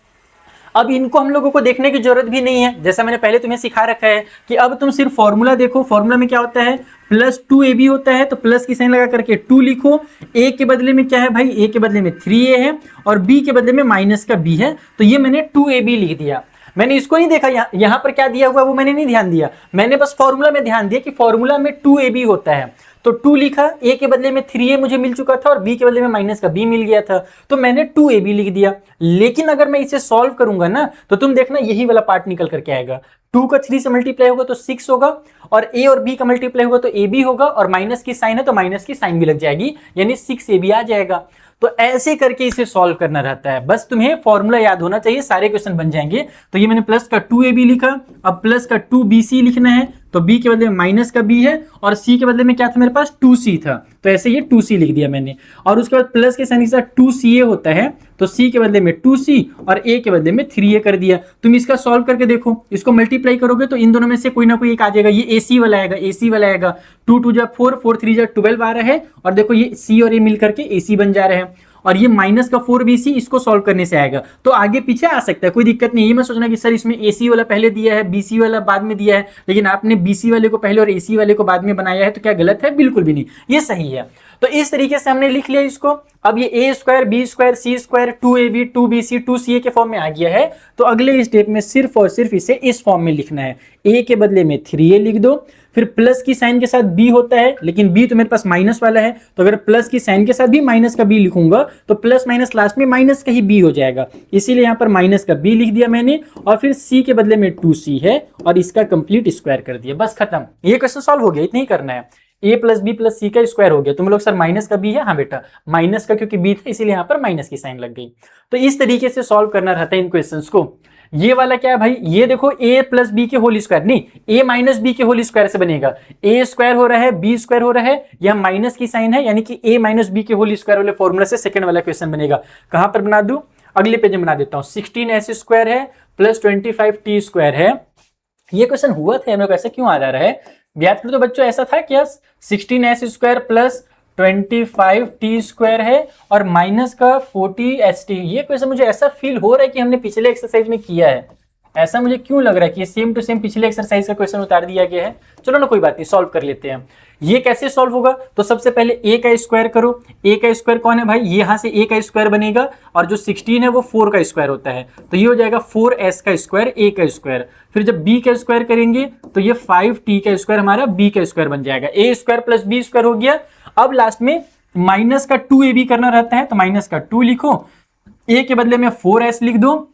अब इनको हम लोगों को देखने की जरूरत भी नहीं है, जैसा मैंने पहले तुम्हें सिखा रखा है कि अब तुम सिर्फ फॉर्मूला देखो। फॉर्मूला में क्या होता है, +2ab होता है, तो प्लस की साइन लगा करके 2 लिखो। a के बदले में क्या है भाई, a के बदले में 3a है और b के बदले में माइनस का b है, तो ये मैंने 2ab लिख दिया। मैंने इसको नहीं देखा यहाँ पर क्या दिया हुआ वो मैंने नहीं ध्यान दिया, मैंने बस फॉर्मूला में ध्यान दिया कि फॉर्मूला में 2ab होता है। तो 2 लिखा, a के बदले में 3a मुझे मिल चुका था और b के बदले में माइनस का b मिल गया था, तो मैंने 2ab लिख दिया। लेकिन अगर मैं इसे सॉल्व करूंगा ना तो तुम देखना यही वाला पार्ट निकल करके आएगा। 2 का 3 से मल्टीप्लाई होगा तो 6 होगा, और a और b का मल्टीप्लाई होगा तो ab होगा, और माइनस की साइन है तो माइनस की साइन भी लग जाएगी, यानी 6ab आ जाएगा। तो ऐसे करके इसे सॉल्व करना रहता है, बस तुम्हें फॉर्मूला याद होना चाहिए, सारे क्वेश्चन बन जाएंगे। तो ये मैंने प्लस का 2ab लिखा, अब प्लस का 2bc लिखना है, तो b के बदले में माइनस का b है और c के बदले में क्या था मेरे पास 2c था, तो ऐसे ये 2c लिख दिया मैंने। और उसके बाद प्लस के साइन के साथ 2ca होता है, तो c के बदले में 2c और a के बदले में 3a कर दिया। तुम इसका सॉल्व करके देखो, इसको मल्टीप्लाई करोगे तो इन दोनों में से कोई ना कोई एक आ जाएगा। ये ac वाला आएगा, ac वाला आएगा, 2 2 जा 4, 4 3 जा 12 आ रहा है, और देखो ये c और a मिल करके ac बन जा रहे हैं। और ये माइनस का 4BC इसको सॉल्व करने से आएगा, तो आगे पीछे आ सकता है, कोई दिक्कत नहीं। ये मत सोचना कि सर इसमें AC वाला पहले दिया है BC वाला बाद में दिया है, लेकिन आपने BC वाले को पहले और AC वाले को बाद में बनाया है, तो क्या गलत है? बिल्कुल भी नहीं, ये सही है। तो इस तरीके से हमने लिख लिया इसको। अब ये A square B square C square 2AB 2BC 2CA के फॉर्म में आ गया है। तो अगले स्टेप में सिर्फ और सिर्फ इसे इस फॉर्म में लिखना है। A के बदले में 3A लिख दो, फिर प्लस की साइन के साथ B होता है, लेकिन B तो मेरे पास माइनस वाला है, तो अगर प्लस की साइन के साथ भी माइनस का B लिखूंगा तो प्लस माइनस लास्ट में माइनस का ही B हो जाएगा, इसीलिए यहाँ पर माइनस का B लिख दिया मैंने। और फिर C के बदले में 2C है और इसका कंप्लीट स्क्वायर कर दिया, बस खत्म। ये क्वेश्चन सॉल्व हो गया, इतना ही करना है। A प्लस बी प्लस सी का स्क्वायर हो गया। तुम लोग सर माइनस का B है, हाँ बेटा माइनस का क्योंकि B था इसीलिए यहाँ पर माइनस की साइन लग गई। तो इस तरीके से सॉल्व करना रहता है इन क्वेश्चंस को। ये वाला क्या है भाई, ये देखो A प्लस बी के होल स्क्वायर नहीं, A माइनस बी के होल स्क्वायर से बनेगा। A स्क्वायर हो रहा है B स्क्वायर हो रहा है, यह माइनस की साइन है, यानी कि A माइनस बी के होल स्क्वायर वाले फॉर्मूला से सेकंड वाला क्वेश्चन बनेगा। कहां पर बना दूं? अगले पेज में बना देता हूं। 16S स्क्वायर है प्लस 25T स्क्वायर है। ये क्वेश्चन हुआ था, हम लोग ऐसा क्यों आ जा रहा है? याद करो तो बच्चों, ऐसा था क्या 16S square plus 25T square है और माइनस का 40ST। ये क्वेश्चन मुझे ऐसा फील हो रहा है कि हमने पिछले एक्सरसाइज में किया है, ऐसा मुझे क्यों लग रहा है कि सेम टू सेम पिछले एक्सरसाइज का क्वेश्चन उतार दिया गया है। चलो ना कोई बात नहीं, सॉल्व कर लेते हैं। ये कैसे सॉल्व होगा? तो सबसे पहले A का स्क्वायर करो। A का स्क्वायर कौन है भाई? ये यहां से A का स्क्वायर बनेगा और जो 16 है वो 4 का स्क्वायर होता है, तो ये हो जाएगा 4S का स्क्वायर A का स्क्वायर। फिर जब B का स्क्वायर करेंगे तो ये 5T का स्क्वायर हमारा B का स्क्वायर बन जाएगा। A square plus B square हो गया। अब लास्ट में माइनस का 2AB करना रहता है, तो माइनस का 2 लिखो, A के बदले में 4S लिख दो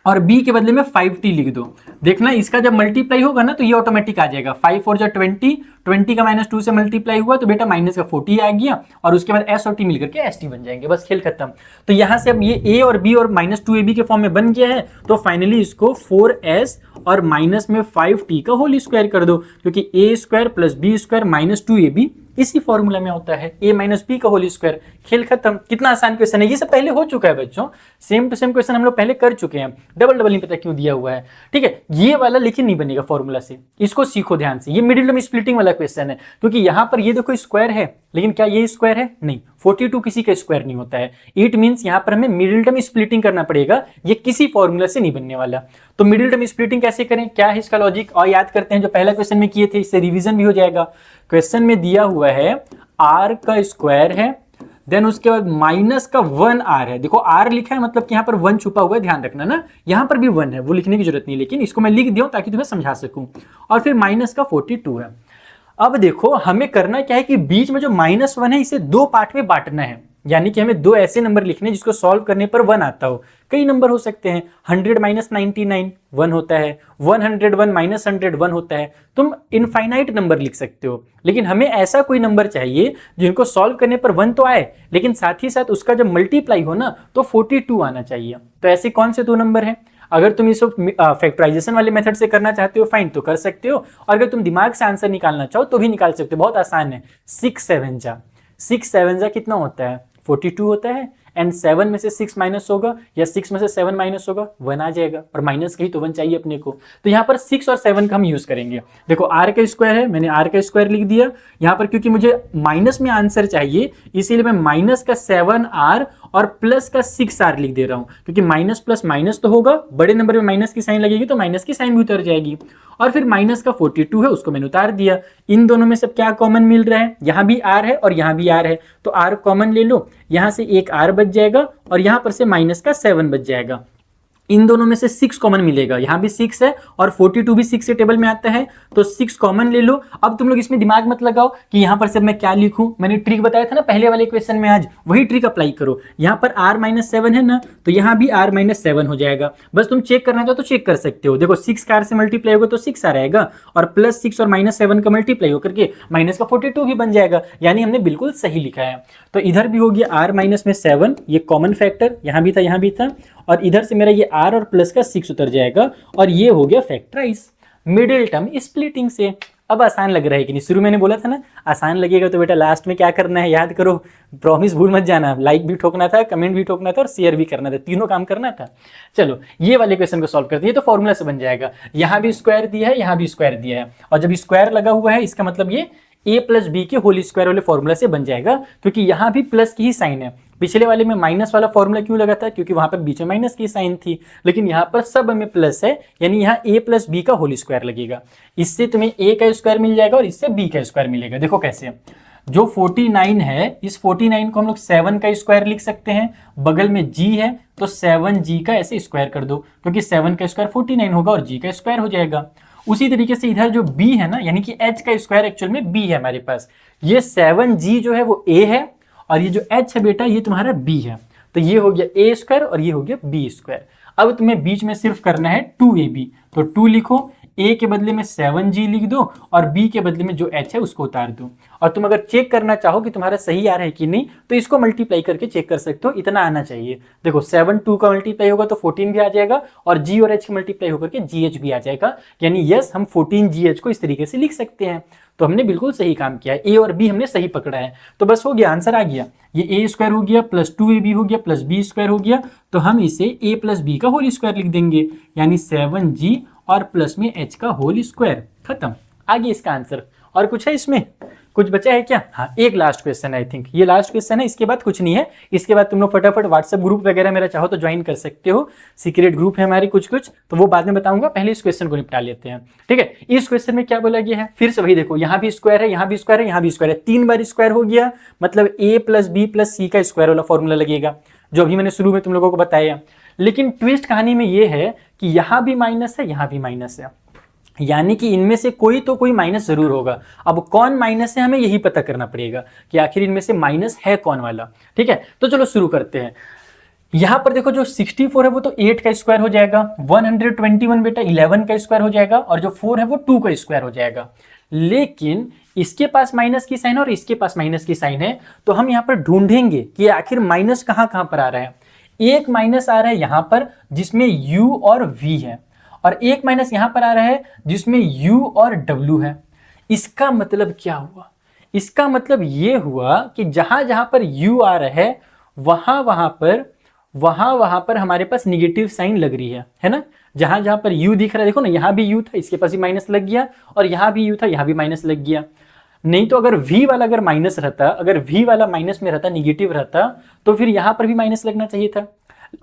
और B के बदले में 5T लिख दो। देखना इसका जब मल्टीप्लाई होगा ना तो ये ऑटोमेटिक आ जाएगा। 5 4 जा 20, 20 का -2 से मल्टीप्लाई हुआ तो बेटा माइनस का 40 आ गया और उसके बाद S और T मिलकर के ST बन जाएंगे, बस खेल खत्म। तो यहां से अब ये A और B और -2AB के फॉर्म में बन गया है, तो फाइनली इसको 4S और माइनस में 5T का होल स्क्वायर कर दो, क्योंकि A square plus B square minus 2AB इसी फॉर्मूला में होता है, A माइनस बी का होल स्क्वायर। खेल खत्म। कितना आसान क्वेश्चन है, ये सब पहले हो चुका है बच्चों, सेम टू सेम क्वेश्चन हम लोग पहले कर चुके हैं। डबल डबल नहीं पता क्यों दिया हुआ है, ठीक है। ये वाला लेकिन नहीं बनेगा फॉर्मूला से, इसको सीखो ध्यान से। ये मिडिल टर्म स्प्लिटिंग वाला क्वेश्चन है, क्योंकि यहाँ पर ये देखो स्क्वायर है, लेकिन क्या ये स्क्वायर है? नहीं, 42 किसी का स्क्वायर नहीं होता है। इट मीन्स यहाँ पर हमें मिडिल टर्म स्प्लिटिंग करना पड़ेगा, ये किसी फॉर्मूला से नहीं बनने वाला। तो मिडिल टर्म स्प्लिटिंग कैसे करें, क्या है इसका लॉजिक, और याद करते हैं जो पहला क्वेश्चन में किए थे, इससे रिवीजन भी हो जाएगा। क्वेश्चन में दिया हुआ है r का स्क्वायर है, देन उसके बाद माइनस का 1r है। देखो r लिखा है मतलब कि यहाँ पर 1 छुपा हुआ है, ध्यान रखना ना, यहाँ पर भी 1 है, वो लिखने की जरूरत नहीं, लेकिन इसको मैं लिख दिया ताकि तुम्हें समझा सकूं। और फिर माइनस का 42 है। अब देखो हमें करना क्या है कि बीच में जो -1 है इसे 2 पार्ट में बांटना है, यानी कि हमें 2 ऐसे नंबर लिखने जिसको सॉल्व करने पर 1 आता हो। कई नंबर हो सकते हैं, 100 - 99 1 होता है, 101 - 100 1 होता है। तुम इनफाइनाइट नंबर लिख सकते हो, लेकिन हमें ऐसा कोई नंबर चाहिए जिनको सॉल्व करने पर 1 तो आए, लेकिन साथ ही साथ उसका जब मल्टीप्लाई हो ना तो 42 आना चाहिए। तो ऐसे कौन से 2 नंबर हैं? अगर तुम इसको फैक्टराइजेशन वाले मेथड से करना चाहते हो फाइन, तो कर सकते हो, और अगर तुम दिमाग से आंसर निकालना चाहो तो भी निकाल सकते हो, बहुत आसान है। 6 7 जा, 6 7 जा कितना होता है? 42 होता है। एंड 7 में से 6 माइनस होगा या 6 में से 7 माइनस होगा, 1 आ जाएगा, और माइनस कही तो 1 चाहिए अपने को। तो यहाँ पर 6 और 7 का हम यूज करेंगे। देखो r का स्क्वायर है, मैंने r का स्क्वायर लिख दिया। यहाँ पर क्योंकि मुझे माइनस में आंसर चाहिए इसीलिए मैं माइनस का 7r और प्लस का 6r लिख दे रहा हूँ, क्योंकि माइनस प्लस माइनस तो होगा, बड़े नंबर में माइनस की साइन लगेगी तो माइनस की साइन भी उतर जाएगी। और फिर माइनस का 42 है, उसको मैंने उतार दिया। इन दोनों में सब क्या कॉमन मिल रहा है? यहाँ भी r है और यहाँ भी r है, तो r कॉमन ले लो, यहाँ से एक r बच जाएगा और यहाँ पर से माइनस का 7 बच जाएगा। इन दोनों में से 6 कॉमन मिलेगा, यहाँ भी 6 है और 42 भी 6 से टेबल में आता है, तो 6 कॉमन ले लो। अब तुम लोग इसमें दिमाग मत लगाओ कि यहाँ पर से मैं क्या लिखूं, मैंने ट्रिक बताया था ना पहले वाले क्वेश्चन में, आज वही ट्रिक अप्लाई करो। यहाँ पर r - 7 है ना, तो यहाँ भी r - 7 हो जाएगा। बस तुम चेक करना चाहो तो चेक कर सकते हो। देखो 6 का r से मल्टीप्लाई होगा तो 6 r आएगा, और प्लस 6 और -7 का मल्टीप्लाई होकर के माइनस का 42 भी बन जाएगा, यानी हमने बिल्कुल सही लिखा है। तो इधर भी हो गया r - 7, ये कॉमन फैक्टर, यहाँ भी था यहाँ भी था, और इधर से मेरा ये r और प्लस का 6 उतर जाएगा, और ये हो गया फैक्टराइज मिडिल टर्म स्प्लिटिंग से। अब आसान लग रहा है कि नहीं? शुरू मैंने बोला था ना आसान लगेगा, तो बेटा लास्ट में क्या करना है याद करो, प्रॉमिस भूल मत जाना, लाइक भी ठोकना था, कमेंट भी ठोकना था और शेयर भी करना था, तीनों काम करना था। चलो ये वाले क्वेश्चन को सॉल्व करते हैं, तो फॉर्मूला से बन जाएगा। यहाँ भी स्क्वायर दिया है, यहाँ भी स्क्वायर दिया है, और जब स्क्वायर लगा हुआ है इसका मतलब ये ए प्लस बी के होल स्क्वायर वाले फॉर्मूला से बन जाएगा, क्योंकि यहाँ भी प्लस की ही साइन है। पिछले वाले में माइनस वाला फॉर्मूला क्यों लगा था, क्योंकि वहां पर बीच में माइनस की साइन थी, लेकिन यहाँ पर सब में प्लस है, यानी यहाँ ए प्लस बी का होल स्क्वायर लगेगा। इससे तुम्हें ए का स्क्वायर मिल जाएगा और इससे बी का स्क्वायर मिलेगा। देखो कैसे, जो 49 है, इस 49 को हम लोग 7 का स्क्वायर लिख सकते हैं, बगल में g है तो 7g का ऐसे स्क्वायर कर दो, क्योंकि 7 का स्क्वायर 49 होगा और g का स्क्वायर हो जाएगा। उसी तरीके से इधर जो b है ना, यानी कि h का स्क्वायर एक्चुअल में b है हमारे पास, ये 7g जो है वो a है और ये जो h है बेटा ये तुम्हारा b है, तो ये हो गया a स्क्वायर और ये हो गया b स्क्वायर। अब तुम्हें बीच में सिर्फ करना है 2ab, तो 2 लिखो, a के बदले में 7g लिख दो और b के बदले में जो h है उसको उतार दो। और तुम अगर चेक करना चाहो कि तुम्हारा सही आ रहा है कि नहीं, तो इसको मल्टीप्लाई करके चेक कर सकते हो, इतना आना चाहिए। देखो 7 2 का मल्टीप्लाई होगा तो 14 भी आ जाएगा और g और h का मल्टीप्लाई होकर के gh भी आ जाएगा, यानी यस हम 14gh को इस तरीके से लिख सकते हैं। तो हमने बिल्कुल सही काम किया है, ए और बी हमने सही पकड़ा है, तो बस हो गया, आंसर आ गया। ये ए स्क्वायर हो गया प्लस 2ab हो गया प्लस बी स्क्वायर हो गया, तो हम इसे a प्लस बी का होल स्क्वायर लिख देंगे, यानी 7g और प्लस में h का होल स्क्वायर। खत्म, आ गया इसका आंसर। और कुछ है इसमें, कुछ बचा है क्या? हाँ, एक लास्ट क्वेश्चन है, आई थिंक ये लास्ट क्वेश्चन है, इसके बाद कुछ नहीं है। इसके बाद तुम लोग फटाफट व्हाट्सएप ग्रुप वगैरह मेरा चाहो तो ज्वाइन कर सकते हो, सीक्रेट ग्रुप है हमारी कुछ, तो वो बाद में बताऊंगा, पहले इस क्वेश्चन को निपटा लेते हैं। ठीक है, इस क्वेश्चन में क्या बोला गया है, फिर से वही देखो, यहाँ भी स्क्वायर है, यहाँ भी स्क्वायर है, यहाँ भी स्क्वायर है, 3 बार स्क्वायर हो गया, मतलब a प्लस बी प्लस सी का स्क्वायर वाला फॉर्मूला लगेगा, जो अभी मैंने शुरू में तुम लोगों को बताया। लेकिन ट्विस्ट कहानी में ये है कि यहाँ भी माइनस है, यहाँ भी माइनस है, यानी कि इनमें से कोई तो कोई माइनस जरूर होगा। अब कौन माइनस है हमें यही पता करना पड़ेगा कि आखिर इनमें से माइनस है कौन वाला। ठीक है, तो चलो शुरू करते हैं। यहां पर देखो जो 64 है वो तो 8 का स्क्वायर हो जाएगा, 121 बेटा 11 का स्क्वायर हो जाएगा और जो 4 है वो 2 का स्क्वायर हो जाएगा। लेकिन इसके पास माइनस की साइन और इसके पास माइनस की साइन है, तो हम यहाँ पर ढूंढेंगे कि आखिर माइनस कहाँ कहाँ पर आ रहा है। एक माइनस आ रहा है यहाँ पर जिसमें u और v है, और एक माइनस यहां पर आ रहा है जिसमें u और w है। इसका मतलब क्या हुआ? इसका मतलब ये हुआ कि जहां जहां पर u आ रहा है वहां पर हमारे पास निगेटिव साइन लग रही है ना। जहां जहां पर u दिख रहा है, देखो ना, यहां भी u था, इसके पास भी माइनस लग गया, और यहां भी u था, यहां भी माइनस लग गया। नहीं तो अगर v वाला अगर माइनस रहता, अगर v वाला माइनस में रहता, निगेटिव रहता, तो फिर यहां पर भी माइनस लगना चाहिए था,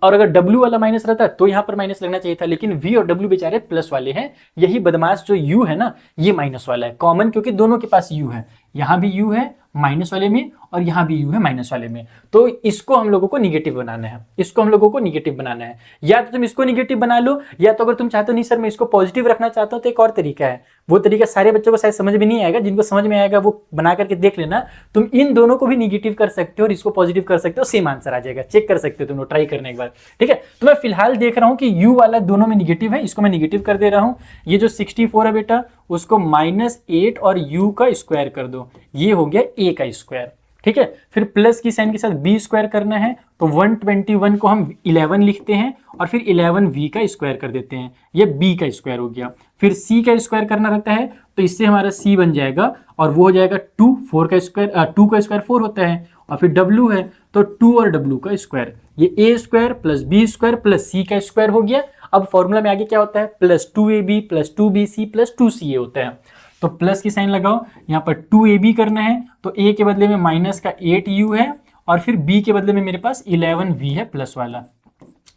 और अगर W वाला माइनस रहता तो यहाँ पर माइनस लगना चाहिए था। लेकिन V और W बेचारे प्लस वाले हैं, यही बदमाश जो U है ना, ये माइनस वाला है कॉमन, क्योंकि दोनों के पास U है, यहाँ भी U है माइनस वाले में और यहाँ भी U है माइनस वाले में। तो इसको हम लोगों को निगेटिव बनाना है, इसको हम लोगों को निगेटिव बनाना है। या तो तुम इसको निगेटिव बना लो, या तो अगर तुम चाहते हो नहीं सर मैं इसको पॉजिटिव रखना चाहता हूँ, तो एक और तरीका है। वो तरीका सारे बच्चों को शायद समझ में नहीं आएगा, जिनको समझ में आएगा वो बना करके देख लेना। तुम इन दोनों को भी निगेटिव कर सकते हो और इसको पॉजिटिव कर सकते हो, सेम आंसर आ जाएगा, चेक कर सकते हो तुम लोग ट्राई करने एक बार। ठीक है, तो मैं फिलहाल देख रहा हूँ कि U वाला दोनों में निगेटिव है, इसको मैं निगेटिव कर दे रहा हूँ। ये जो 64 है बेटा उसको -8 और U का स्क्वायर कर दो, ये हो गया A का स्क्वायर। ठीक है, फिर प्लस की साइन के साथ b स्क्वायर करना है, तो 121 को हम 11 लिखते हैं और फिर 11v का स्क्वायर कर देते हैं, ये b का स्क्वायर हो गया। फिर c का स्क्वायर करना रहता है, तो इससे हमारा c बन जाएगा और वो हो जाएगा 2, 4 का स्क्वायर 2 का स्क्वायर 4 होता है, और फिर w है तो 2 और w का स्क्वायर, ये a square plus b square plus c का स्क्वायर हो गया। अब फॉर्मूला में आगे क्या होता है, plus 2ab plus 2bc plus 2ca होता है। तो प्लस की साइन लगाओ, यहाँ पर 2ab करना है, तो a के बदले में माइनस का 8u है और फिर b के बदले में मेरे पास 11v है प्लस वाला।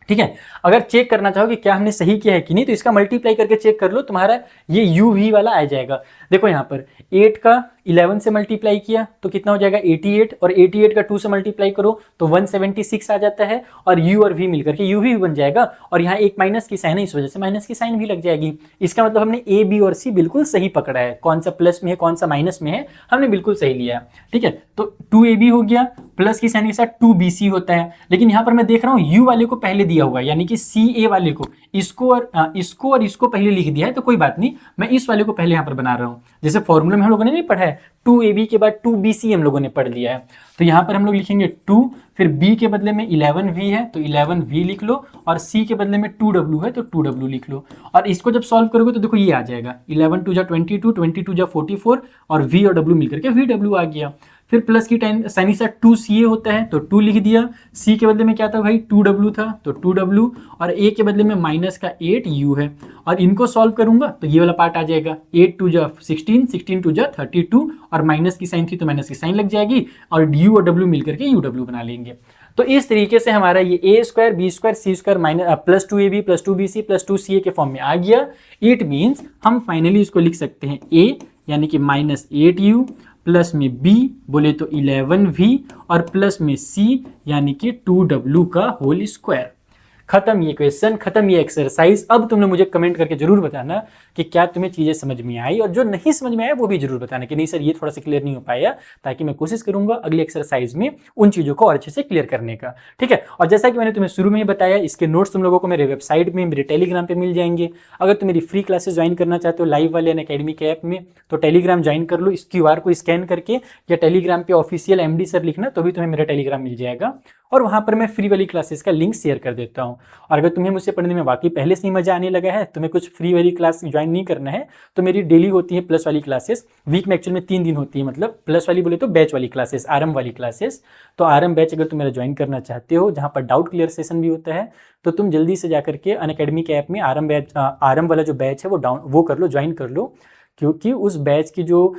ठीक है, अगर चेक करना चाहो कि क्या हमने सही किया है कि नहीं, तो इसका मल्टीप्लाई करके चेक कर लो, तुम्हारा ये uv वाला आ जाएगा। देखो यहाँ पर 8 का 11 से मल्टीप्लाई किया तो कितना हो जाएगा 88, और 88 का 2 से मल्टीप्लाई करो तो 176 आ जाता है, और u और v मिलकर के uv भी बन जाएगा, और यहाँ एक माइनस की साइन है इस वजह से माइनस की साइन भी लग जाएगी। इसका मतलब हमने a b और c बिल्कुल सही पकड़ा है, कौन सा प्लस में है कौन सा माइनस में है हमने बिल्कुल सही लिया। ठीक है, तो 2ab हो गया, प्लस की साइन के साथ 2bc होता है, लेकिन यहाँ पर मैं देख रहा हूँ u वाले को पहले दिया हुआ है, यानी कि ca वाले को, इसको और इसको पहले लिख दिया है, तो कोई बात नहीं, मैं इस वाले को पहले यहाँ पर बना रहा हूँ। जैसे फॉर्मूला में हम लोगों ने नहीं पढ़ा है 2ab के बाद 2bc हम लोगों ने पढ़ लिया है, तो यहाँ पर हम लोग लिखेंगे 2, फिर b के बदले में 11v है तो 11v लिख लो, और c के बदले में 2w है तो 2w लिख लो, और इसको जब सॉल्व करोगे तो देखो ये आ जाएगा 11 2 जा 22, 22 जा 44, और v और w मिलकर के vw आ गया। फिर प्लस की साइन के साथ 2CA होता है तो 2 लिख दिया, C के बदले में क्या था भाई 2W था तो 2W, और A के बदले में माइनस का 8U है। और इनको सॉल्व करूंगा तो ये वाला पार्ट आ जाएगा, 8 2 जा 16, 16 2 जा 32, और माइनस की साइन थी तो माइनस की साइन लग जाएगी, और U और W मिलकर के UW बना लेंगे। तो इस तरीके से हमारा ये A square B square C square minus plus 2AB plus 2BC plus 2CA के फॉर्म में आ गया। इट मीन्स हम फाइनली इसको लिख सकते हैं A यानी कि -8U, प्लस में B बोले तो 11V, और प्लस में C यानी कि 2W का होल स्क्वायर। खत्म ये क्वेश्चन, खत्म ये एक्सरसाइज। अब तुमने मुझे कमेंट करके जरूर बताना कि क्या तुम्हें चीजें समझ में आई, और जो नहीं समझ में आया वो भी जरूर बताना कि नहीं सर ये थोड़ा सा क्लियर नहीं हो पाया, ताकि मैं कोशिश करूंगा अगली एक्सरसाइज में उन चीजों को और अच्छे से क्लियर करने का। ठीक है, और जैसा कि मैंने तुम्हें शुरू में ही बताया, इसके नोट्स तुम लोगों को मेरे वेबसाइट में, मेरे टेलीग्राम पे मिल जाएंगे। अगर तुम मेरी फ्री क्लासेस ज्वाइन करना चाहते हो लाइव वाले अनअकैडमी के ऐप में, तो टेलीग्राम ज्वाइन कर लो। इस QR को स्कैन करके या टेलीग्राम पे ऑफिशियल MD सर लिखना तो भी तुम्हें मेरा टेलीग्राम मिल जाएगा, और वहां पर मैं फ्री वाली क्लासेस का लिंक शेयर कर देता हूं। और अगर तुम्हें मुझसे पढ़ने में वाकई पहले से ही मजा आने लगा है, तुम्हें कुछ फ्री वाली क्लास ज्वाइन नहीं करना है, तो मेरी डेली होती है प्लस वाली क्लासेस। वीक में एक्चुअल में 3 दिन होती है, मतलब प्लस वाली बोले तो बैच वाली क्लासेस, आरएम वाली क्लासेस। तो आरएम बैच अगर तुम मेरा ज्वाइन करना चाहते हो, जहां पर डाउट क्लियर सेशन भी होता है, तो तुम जल्दी से जाकर के अनअकैडमी के ऐप में आरएम बैच, आरएम वाला जो बैच है वो कर लो, ज्वाइन कर लो। क्योंकि उस बैच की जो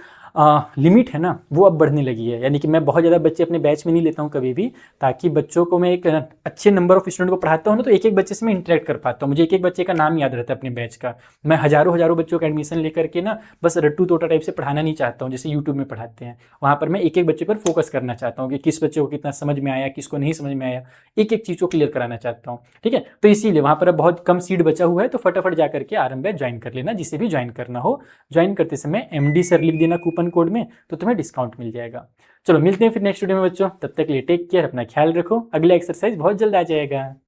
लिमिट है ना वो अब बढ़ने लगी है। यानी कि मैं बहुत ज़्यादा बच्चे अपने बैच में नहीं लेता हूँ कभी भी, ताकि बच्चों को मैं एक अच्छे नंबर ऑफ स्टूडेंट को पढ़ाता हूँ ना, तो एक एक बच्चे से मैं इंटरेक्ट कर पाता हूँ। मुझे एक एक बच्चे का नाम याद रहता है अपने बैच का। मैं हजारों हजारों बच्चों का एडमिशन लेकर के ना बस रट्टू तोता टाइप से पढ़ाना नहीं चाहता हूँ, जैसे यूट्यूब में पढ़ाते हैं। वहाँ पर मैं एक एक बच्चे पर फोकस करना चाहता हूँ कि किस बच्चे को कितना समझ में आया, किसको नहीं समझ में आया, एक एक चीज़ को क्लियर कराना चाहता हूँ। ठीक है, तो इसीलिए वहाँ पर अब बहुत कम सीट बचा हुआ है, तो फटाफट जाकर के आरएम बैच ज्वाइन कर लेना, जिसे भी ज्वाइन करना हो। ज्वाइन करते समय MD सर लिख देना कूपन कोड में, तो तुम्हें डिस्काउंट मिल जाएगा। चलो मिलते हैं फिर नेक्स्ट वीडियो में बच्चों, तब तक के लिए टेक केयर, अपना ख्याल रखो। अगला एक्सरसाइज बहुत जल्द आ जाएगा।